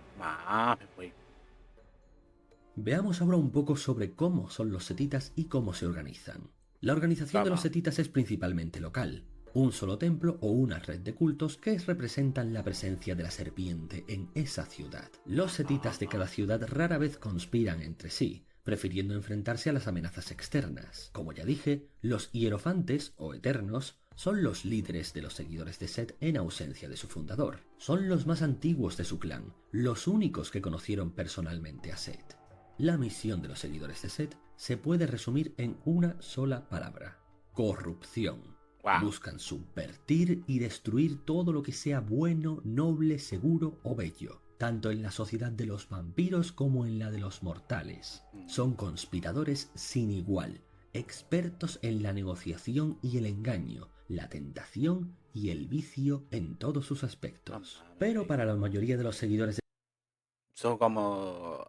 Veamos ahora un poco sobre cómo son los setitas y cómo se organizan. La organización de los setitas es principalmente local, un solo templo o una red de cultos que representan la presencia de la serpiente en esa ciudad. Los setitas de cada ciudad rara vez conspiran entre sí, prefiriendo enfrentarse a las amenazas externas. Como ya dije, los hierofantes o eternos son los líderes de los seguidores de Set en ausencia de su fundador. Son los más antiguos de su clan, los únicos que conocieron personalmente a Set. La misión de los seguidores de Set se puede resumir en una sola palabra: corrupción. Buscan subvertir y destruir todo lo que sea bueno, noble, seguro o bello, tanto en la sociedad de los vampiros como en la de los mortales. Son conspiradores sin igual, expertos en la negociación y el engaño, la tentación y el vicio en todos sus aspectos. Pero para la mayoría de los seguidores de Son como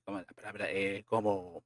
la palabra como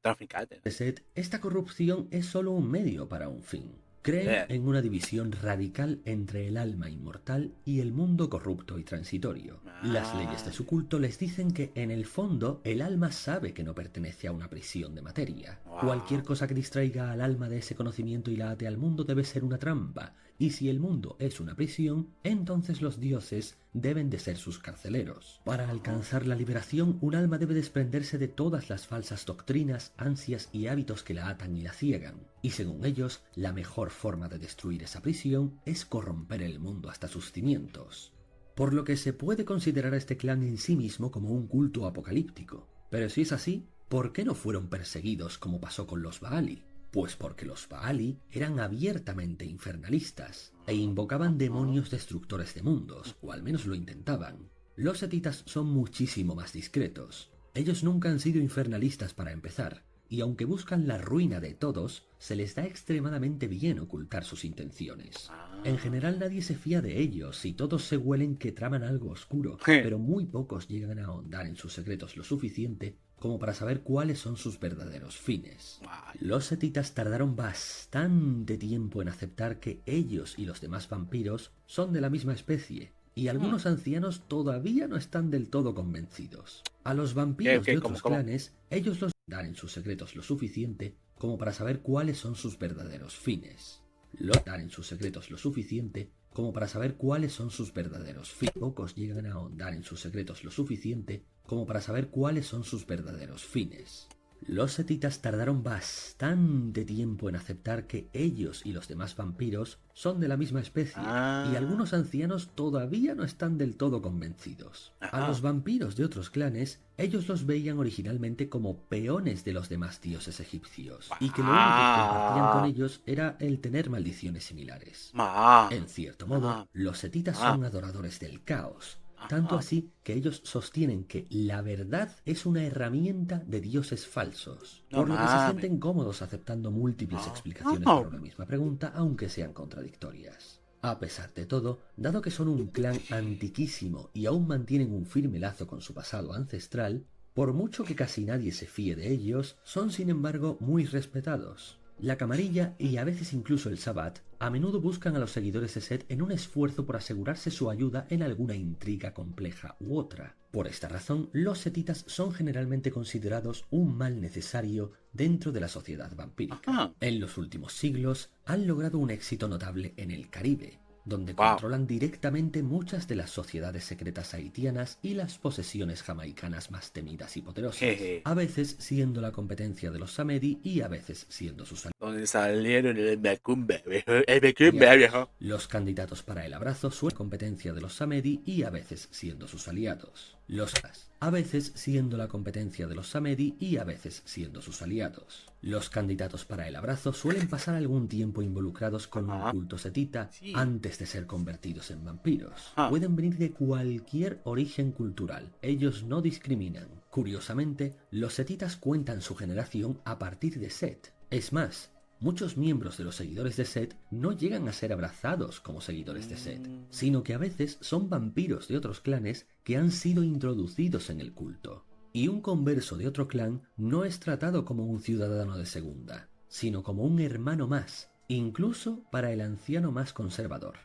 traficantes. de Set, esta corrupción es solo un medio para un fin. Creen en una división radical entre el alma inmortal y el mundo corrupto y transitorio. Las leyes de su culto les dicen que, en el fondo, el alma sabe que no pertenece a una prisión de materia. Cualquier cosa que distraiga al alma de ese conocimiento y la ate al mundo debe ser una trampa, y si el mundo es una prisión, entonces los dioses deben de ser sus carceleros. Para alcanzar la liberación, un alma debe desprenderse de todas las falsas doctrinas, ansias y hábitos que la atan y la ciegan, y según ellos, la mejor forma de destruir esa prisión es corromper el mundo hasta sus cimientos. Por lo que se puede considerar a este clan en sí mismo como un culto apocalíptico. Pero si es así, ¿por qué no fueron perseguidos como pasó con los Baali? Pues porque los Baali eran abiertamente infernalistas e invocaban demonios destructores de mundos, o al menos lo intentaban. Los setitas son muchísimo más discretos. Ellos nunca han sido infernalistas para empezar, y aunque buscan la ruina de todos, se les da extremadamente bien ocultar sus intenciones. En general nadie se fía de ellos y todos se huelen que traman algo oscuro, pero muy pocos llegan a ahondar en sus secretos lo suficiente como para saber cuáles son sus verdaderos fines. Los setitas tardaron bastante tiempo en aceptar que ellos y los demás vampiros son de la misma especie, y algunos ancianos todavía no están del todo convencidos. A los vampiros de otros clanes, ellos los dan en sus secretos lo suficiente como para saber cuáles son sus verdaderos fines. Los dan en sus secretos lo suficiente como para saber cuáles son sus verdaderos fines. Pocos llegan a ahondar en sus secretos lo suficiente como para saber cuáles son sus verdaderos fines. Los setitas tardaron bastante tiempo en aceptar que ellos y los demás vampiros son de la misma especie, y Ah, algunos ancianos todavía no están del todo convencidos. A los ajá. vampiros de otros clanes, ellos los veían originalmente como peones de los demás dioses egipcios, y que lo único que compartían con Ma, ellos era el tener maldiciones similares. ma, En cierto modo, ma, los setitas ma. son adoradores del caos, tanto Ajá. así que ellos sostienen que la verdad es una herramienta de dioses falsos, No por lo que se mames. sienten cómodos aceptando múltiples Ah, explicaciones para una misma pregunta, aunque sean contradictorias. A pesar de todo, dado que son un clan antiquísimo y aún mantienen un firme lazo con su pasado ancestral, por mucho que casi nadie se fíe de ellos, son sin embargo muy respetados. La camarilla y a veces incluso el Sabbat a menudo buscan a los seguidores de Set en un esfuerzo por asegurarse su ayuda en alguna intriga compleja u otra. Por esta razón, los setitas son generalmente considerados un mal necesario dentro de la sociedad vampírica. ajá. En los últimos siglos han logrado un éxito notable en el Caribe, donde Wow. controlan directamente muchas de las sociedades secretas haitianas y las posesiones jamaicanas más temidas y poderosas, Jeje. a veces siendo la competencia de los Samedi y a veces siendo sus Donde salieron el Macumba, viejo. El Macumba, aliados. viejo. Los candidatos para el abrazo suelen competencia de los Samedi y a veces siendo sus aliados. Los a veces siendo la competencia de los Samedi y a veces siendo sus aliados. Los candidatos para el abrazo suelen pasar algún tiempo involucrados con un Ajá. culto setita Sí. antes de ser convertidos en vampiros. Ajá. Pueden venir de cualquier origen cultural, ellos no discriminan. Curiosamente, los setitas cuentan su generación a partir de Set. Es más, muchos miembros de los seguidores de Set no llegan a ser abrazados como seguidores de Set, sino que a veces son vampiros de otros clanes que han sido introducidos en el culto. Y un converso de otro clan no es tratado como un ciudadano de segunda, sino como un hermano más, incluso para el anciano más conservador.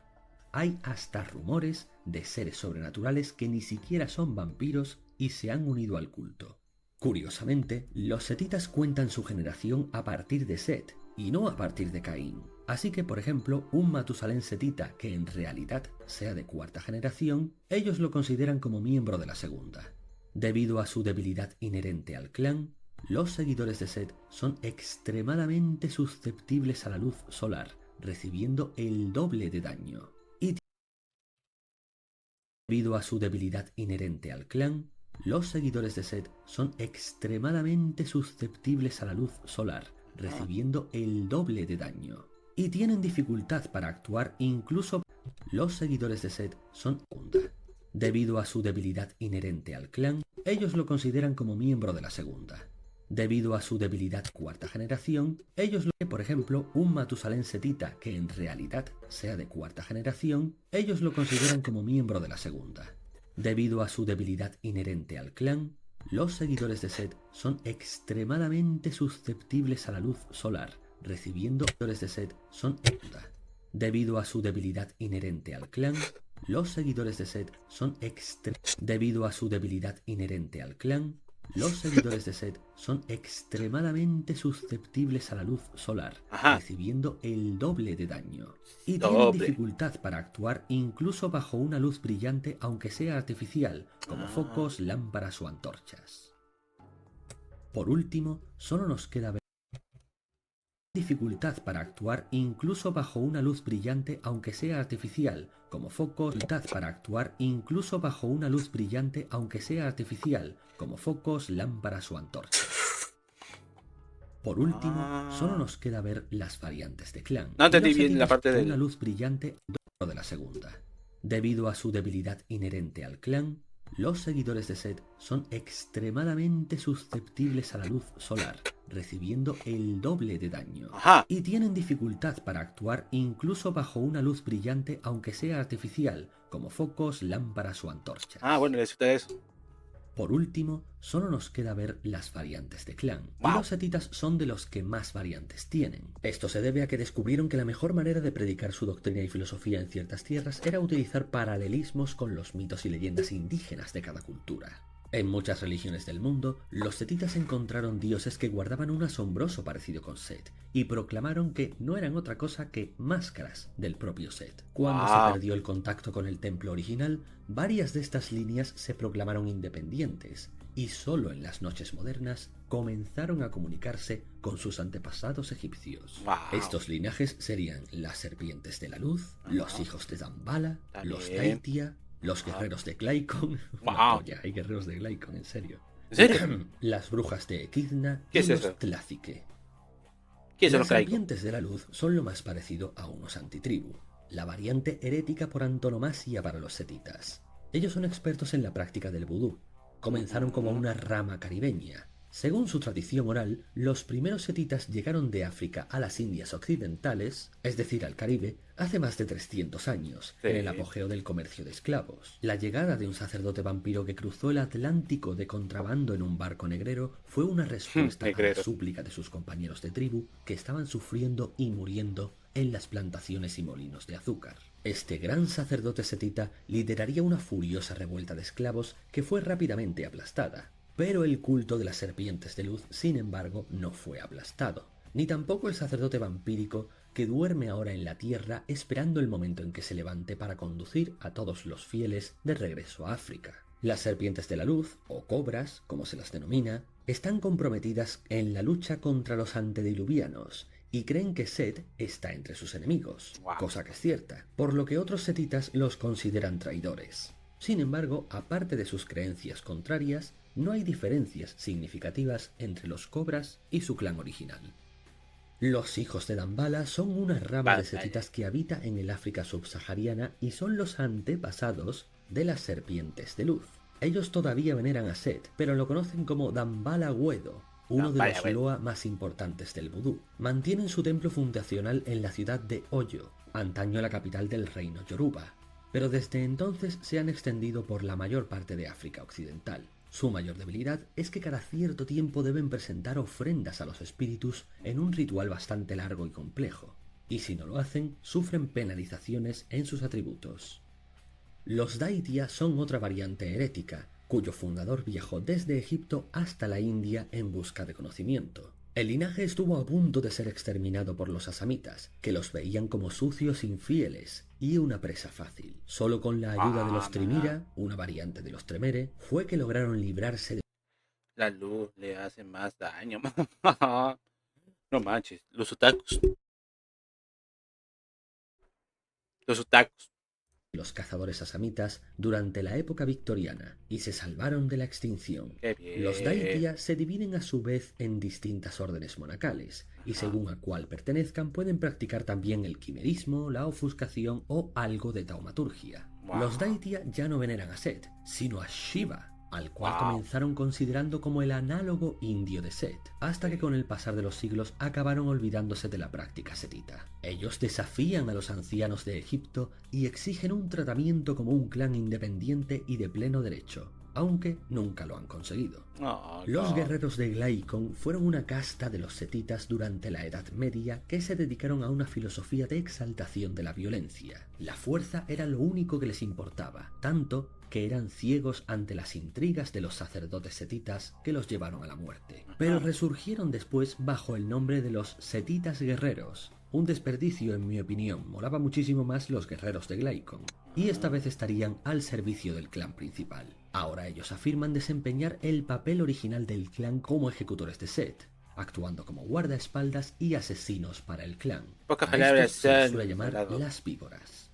Hay hasta rumores de seres sobrenaturales que ni siquiera son vampiros y se han unido al culto. Curiosamente, los setitas cuentan su generación a partir de Set y no a partir de Caín. Así que, por ejemplo, un Matusalén setita que en realidad sea de cuarta generación, ellos lo consideran como miembro de la segunda. Debido a su debilidad inherente al clan, los seguidores de Set son extremadamente susceptibles a la luz solar, recibiendo el doble de daño. Y debido a su debilidad inherente al clan, los seguidores de Set son extremadamente susceptibles a la luz solar, Ah. recibiendo el doble de daño. Y tienen dificultad para actuar incluso los seguidores de Set son segunda. Debido a su debilidad inherente al clan, ellos lo consideran como miembro de la segunda. Debido a su debilidad cuarta generación, ellos lo que, por ejemplo, un Matusalén setita que en realidad sea de cuarta generación, ellos lo consideran como miembro de la segunda. Debido a su debilidad inherente al clan, los seguidores de Set son extremadamente susceptibles a la luz solar, recibiendo seguidores de Set son segunda. Debido a su debilidad inherente al clan, los seguidores de Set son debido a su debilidad inherente al clan, los seguidores de Set son extremadamente susceptibles a la luz solar, Ajá. recibiendo el doble de daño. Y tienen Doble. dificultad para actuar incluso bajo una luz brillante aunque sea artificial, como Ah. focos, lámparas o antorchas. Por último, solo nos queda ver dificultad para actuar incluso bajo una luz brillante aunque sea artificial, como focos, dificultad para actuar incluso bajo una luz brillante aunque sea artificial, como focos, lámparas o antorchas. Por último, solo Ah. nos queda ver las variantes de clan, No y entendí los bien la setitas parte con una del. luz brillante dentro de la segunda. Debido a su debilidad inherente al clan, los seguidores de Set son extremadamente susceptibles a la luz solar, recibiendo el doble de daño. Ajá. Y tienen dificultad para actuar incluso bajo una luz brillante aunque sea artificial, como focos, lámparas o antorchas. Ah, bueno, necesita eso. Por último, solo nos queda ver las variantes de clan, y Wow. los setitas son de los que más variantes tienen. Esto se debe a que descubrieron que la mejor manera de predicar su doctrina y filosofía en ciertas tierras era utilizar paralelismos con los mitos y leyendas indígenas de cada cultura. En muchas religiones del mundo, los setitas encontraron dioses que guardaban un asombroso parecido con Set, y proclamaron que no eran otra cosa que máscaras del propio Set. Cuando se Wow. perdió el contacto con el templo original, varias de estas líneas se proclamaron independientes, y solo en las noches modernas comenzaron a comunicarse con sus antepasados egipcios. Wow. Estos linajes serían las serpientes de la luz, los Ajá. hijos de Dambala, Está los bien. Daitia, los Ajá. guerreros de Glaikon. Una Wow. polla, hay guerreros de Glaikon, en serio. ¿En serio? Las brujas de Equidna ¿Qué y es los eso? Tlazique. ¿Qué es Las los Kraikon? serpientes de la luz son lo más parecido a unos antitribu, la variante herética por antonomasia para los setitas. Ellos son expertos en la práctica del vudú. Comenzaron como una rama caribeña. Según su tradición oral, los primeros setitas llegaron de África a las Indias occidentales, es decir, al Caribe, hace más de 300 años, Sí. en el apogeo del comercio de esclavos. La llegada de un sacerdote vampiro que cruzó el Atlántico de contrabando en un barco negrero fue una respuesta a la Negrero. súplica de sus compañeros de tribu que estaban sufriendo y muriendo en las plantaciones y molinos de azúcar. Este gran sacerdote setita lideraría una furiosa revuelta de esclavos que fue rápidamente aplastada. Pero el culto de las serpientes de luz, sin embargo, no fue aplastado, ni tampoco el sacerdote vampírico que duerme ahora en la tierra esperando el momento en que se levante para conducir a todos los fieles de regreso a África. Las serpientes de la luz, o cobras, como se las denomina, están comprometidas en la lucha contra los antediluvianos y creen que Set está entre sus enemigos, Wow. cosa que es cierta, por lo que otros setitas los consideran traidores. Sin embargo, aparte de sus creencias contrarias, no hay diferencias significativas entre los cobras y su clan original. Los hijos de Dambala son una rama de setitas que habita en el África subsahariana y son los antepasados de las serpientes de luz. Ellos todavía veneran a Set, pero lo conocen como Dambala Wedo, uno de Dambala los Wedo. Loa más importantes del vudú. Mantienen su templo fundacional en la ciudad de Oyo, antaño la capital del reino Yoruba, pero desde entonces se han extendido por la mayor parte de África occidental. Su mayor debilidad es que cada cierto tiempo deben presentar ofrendas a los espíritus en un ritual bastante largo y complejo, y si no lo hacen, sufren penalizaciones en sus atributos. Los Daitia son otra variante herética, cuyo fundador viajó desde Egipto hasta la India en busca de conocimiento. El linaje estuvo a punto de ser exterminado por los asamitas, que los veían como sucios infieles y una presa fácil. Solo con la ayuda de los Trimira, una variante de los Tremere, fue que lograron librarse de La luz le hace más daño. No manches. Los otakus. Los otakus. los cazadores asamitas durante la época victoriana y se salvaron de la extinción. Qué bien. Los Daitia se dividen a su vez en distintas órdenes monacales, y según a cuál pertenezcan pueden practicar también el quimerismo, la ofuscación o algo de taumaturgia. Wow. Los Daitia ya no veneran a Set, sino a Shiva, al cual Wow. comenzaron considerando como el análogo indio de Set, hasta que con el pasar de los siglos acabaron olvidándose de la práctica setita. Ellos desafían a los ancianos de Egipto y exigen un tratamiento como un clan independiente y de pleno derecho, aunque nunca lo han conseguido. Oh, Los no. guerreros de Glaikon fueron una casta de los setitas durante la Edad Media que se dedicaron a una filosofía de exaltación de la violencia. La fuerza era lo único que les importaba, tanto que eran ciegos ante las intrigas de los sacerdotes setitas que los llevaron a la muerte. Pero resurgieron después bajo el nombre de los setitas guerreros. Un desperdicio, en mi opinión. Molaba muchísimo más los guerreros de Glaikon, y esta vez estarían al servicio del clan principal. Ahora ellos afirman desempeñar el papel original del clan como ejecutores de Set, actuando como guardaespaldas y asesinos para el clan. Pocas A palabras estos se les son suele llamar palabras. las víboras.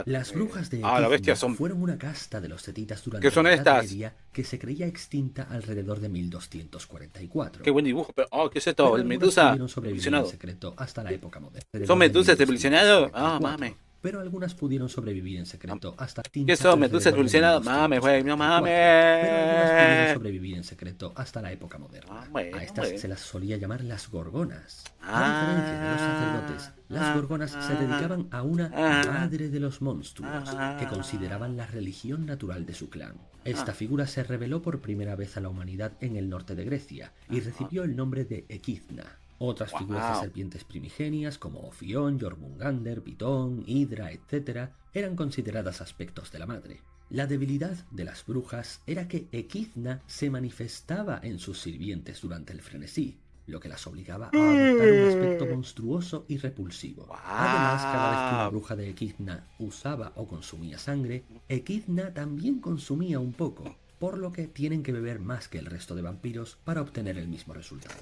Las brujas de la bestia Equidna son. fueron una casta de los setitas durante ¿Qué son la Edad estas? Media que se creía extinta alrededor de 1244. Qué buen dibujo. Pero, ¿qué es Pero esto? ¿El algunas medusa pudieron sobrevivir en evolucionado? secreto hasta la época moderna. ¿Son medusas de evolucionadas? 1244. Ah, mames. Pero algunas pudieron sobrevivir en secreto hasta ¿Qué son medusas evolucionadas? Mames, güey, no mames. Pero algunas pudieron sobrevivir en secreto hasta la época moderna. Ah, bueno, A estas bueno. se las solía llamar las gorgonas. Ah. A diferencia de los sacerdotes, las gorgonas se dedicaban a una madre de los monstruos, que consideraban la religión natural de su clan. Esta figura se reveló por primera vez a la humanidad en el norte de Grecia y recibió el nombre de Equidna. Otras figuras de Wow. serpientes primigenias como Ofión, Jormungander, Pitón, Hidra, etc. eran consideradas aspectos de la madre. La debilidad de las brujas era que Equidna se manifestaba en sus sirvientes durante el frenesí, lo que las obligaba a adoptar un aspecto monstruoso y repulsivo. Además, cada vez que una bruja de Equidna usaba o consumía sangre, Equidna también consumía un poco, por lo que tienen que beber más que el resto de vampiros para obtener el mismo resultado.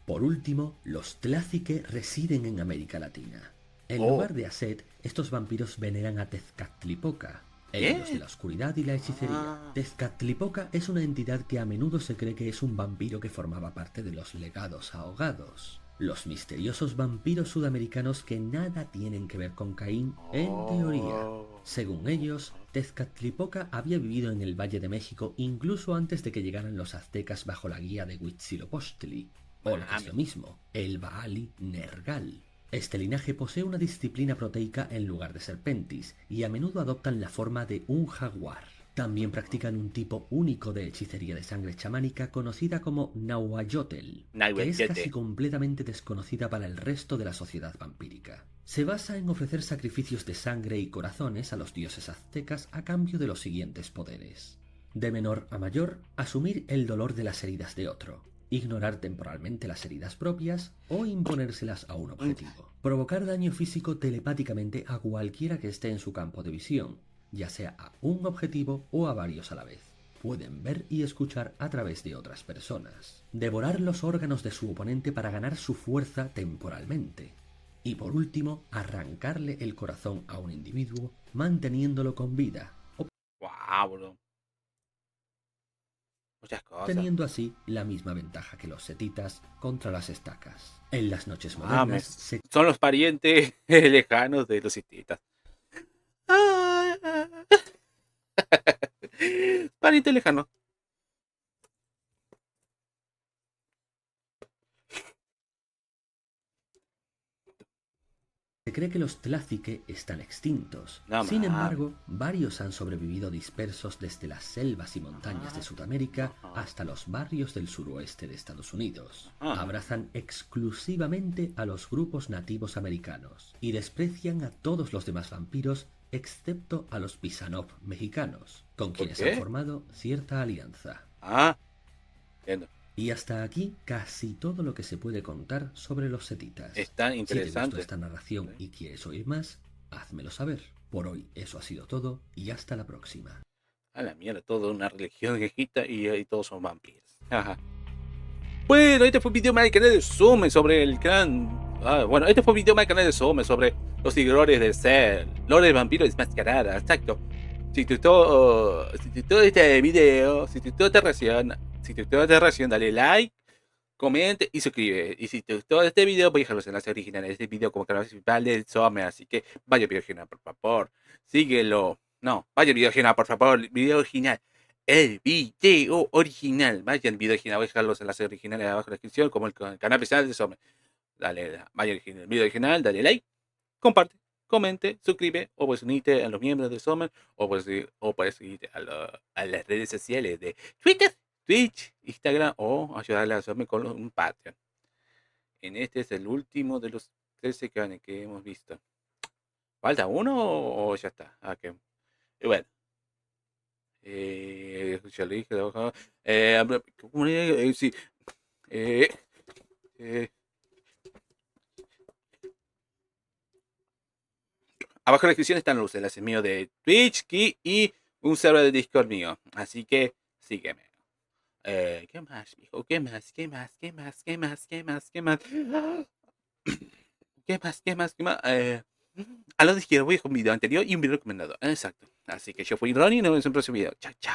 Por último, los Tlazique residen en América Latina. En Oh, lugar de a Set, estos vampiros veneran a Tezcatlipoca, el dios de ¿qué? la oscuridad y la hechicería. Ah, Tezcatlipoca es una entidad que a menudo se cree que es un vampiro que formaba parte de los legados ahogados, los misteriosos vampiros sudamericanos que nada tienen que ver con Caín en teoría. oh. Según ellos, Tezcatlipoca había vivido en el Valle de México incluso antes de que llegaran los aztecas bajo la guía de Huitzilopochtli, o lo que es lo Mami. mismo, el Baali Nergal. Este linaje posee una disciplina proteica en lugar de serpentis, y a menudo adoptan la forma de un jaguar. También practican un tipo único de hechicería de sangre chamánica conocida como Nahuayotl, que es casi Nahuelete. completamente desconocida para el resto de la sociedad vampírica. Se basa en ofrecer sacrificios de sangre y corazones a los dioses aztecas a cambio de los siguientes poderes. De menor a mayor, asumir el dolor de las heridas de otro, ignorar temporalmente las heridas propias o imponérselas a un objetivo. Provocar daño físico telepáticamente a cualquiera que esté en su campo de visión, ya sea a un objetivo o a varios a la vez. Pueden ver y escuchar a través de otras personas. Devorar los órganos de su oponente para ganar su fuerza temporalmente. Y por último, arrancarle el corazón a un individuo manteniéndolo con vida, Wow, bro. Muchas cosas. teniendo así la misma ventaja que los setitas contra las estacas. En las noches modernas Mames. se Son los parientes lejanos de los hititas. Ah, pariente lejano. cree que los Tlazique están extintos. No Sin mames. embargo, varios han sobrevivido dispersos desde las selvas y montañas de Sudamérica hasta los barrios del suroeste de Estados Unidos. Ajá. Abrazan exclusivamente a los grupos nativos americanos y desprecian a todos los demás vampiros excepto a los Pisanov mexicanos, con quienes qué? han formado cierta alianza. Ah, entiendo. Y hasta aquí casi todo lo que se puede contar sobre los setitas. Es tan Si te gustó interesante. esta narración y quieres oír más, házmelo saber. Por hoy eso ha sido todo y hasta la próxima. A la mierda, toda una religión viejita y todos son vampiros. Ajá. Bueno, este fue un video más del canal de Sume sobre el clan. Bueno, este fue un video más del canal de Sume sobre los seguidores de Cell. Lore de vampiro desmascarada, exacto. Si te gustó este video, si te gustó esta reacción, dale like, comente y suscribe. Y si te gustó este video, voy a dejar los enlaces originales de este video como canal principal del Summer. Así que vaya video original, por favor. Síguelo. No, vaya video original, por favor. Video original. El video original. Vaya el video original. Voy a dejar los enlaces originales abajo en la descripción, como el canal principal del Summer. Dale, vaya el video original, dale like, comparte, comente, suscribe, o puedes unirte a los miembros de Summer, o puedes seguirte a las redes sociales de Twitter, Twitch, Instagram, o ayudarle a Summer con un Patreon. Este es el último de los 13 que hemos visto. ¿Falta uno o ya está? Y bueno. Ya lo dije de abajo. Sí. Abajo en la descripción están los enlaces míos de Twitch, Ki y un server de Discord mío. Así que sígueme. ¿Qué más, mijo? ¿Qué más? ¿Qué más? ¿Qué más? ¿Qué más? ¿Qué más? ¿Qué más? ¿Qué más? ¿Qué más? ¿Qué más? A lo de izquierda voy a dejar un video anterior y un video recomendado. Exacto. Así que yo fui Ronnie y nos vemos en el próximo video. Chao, chao.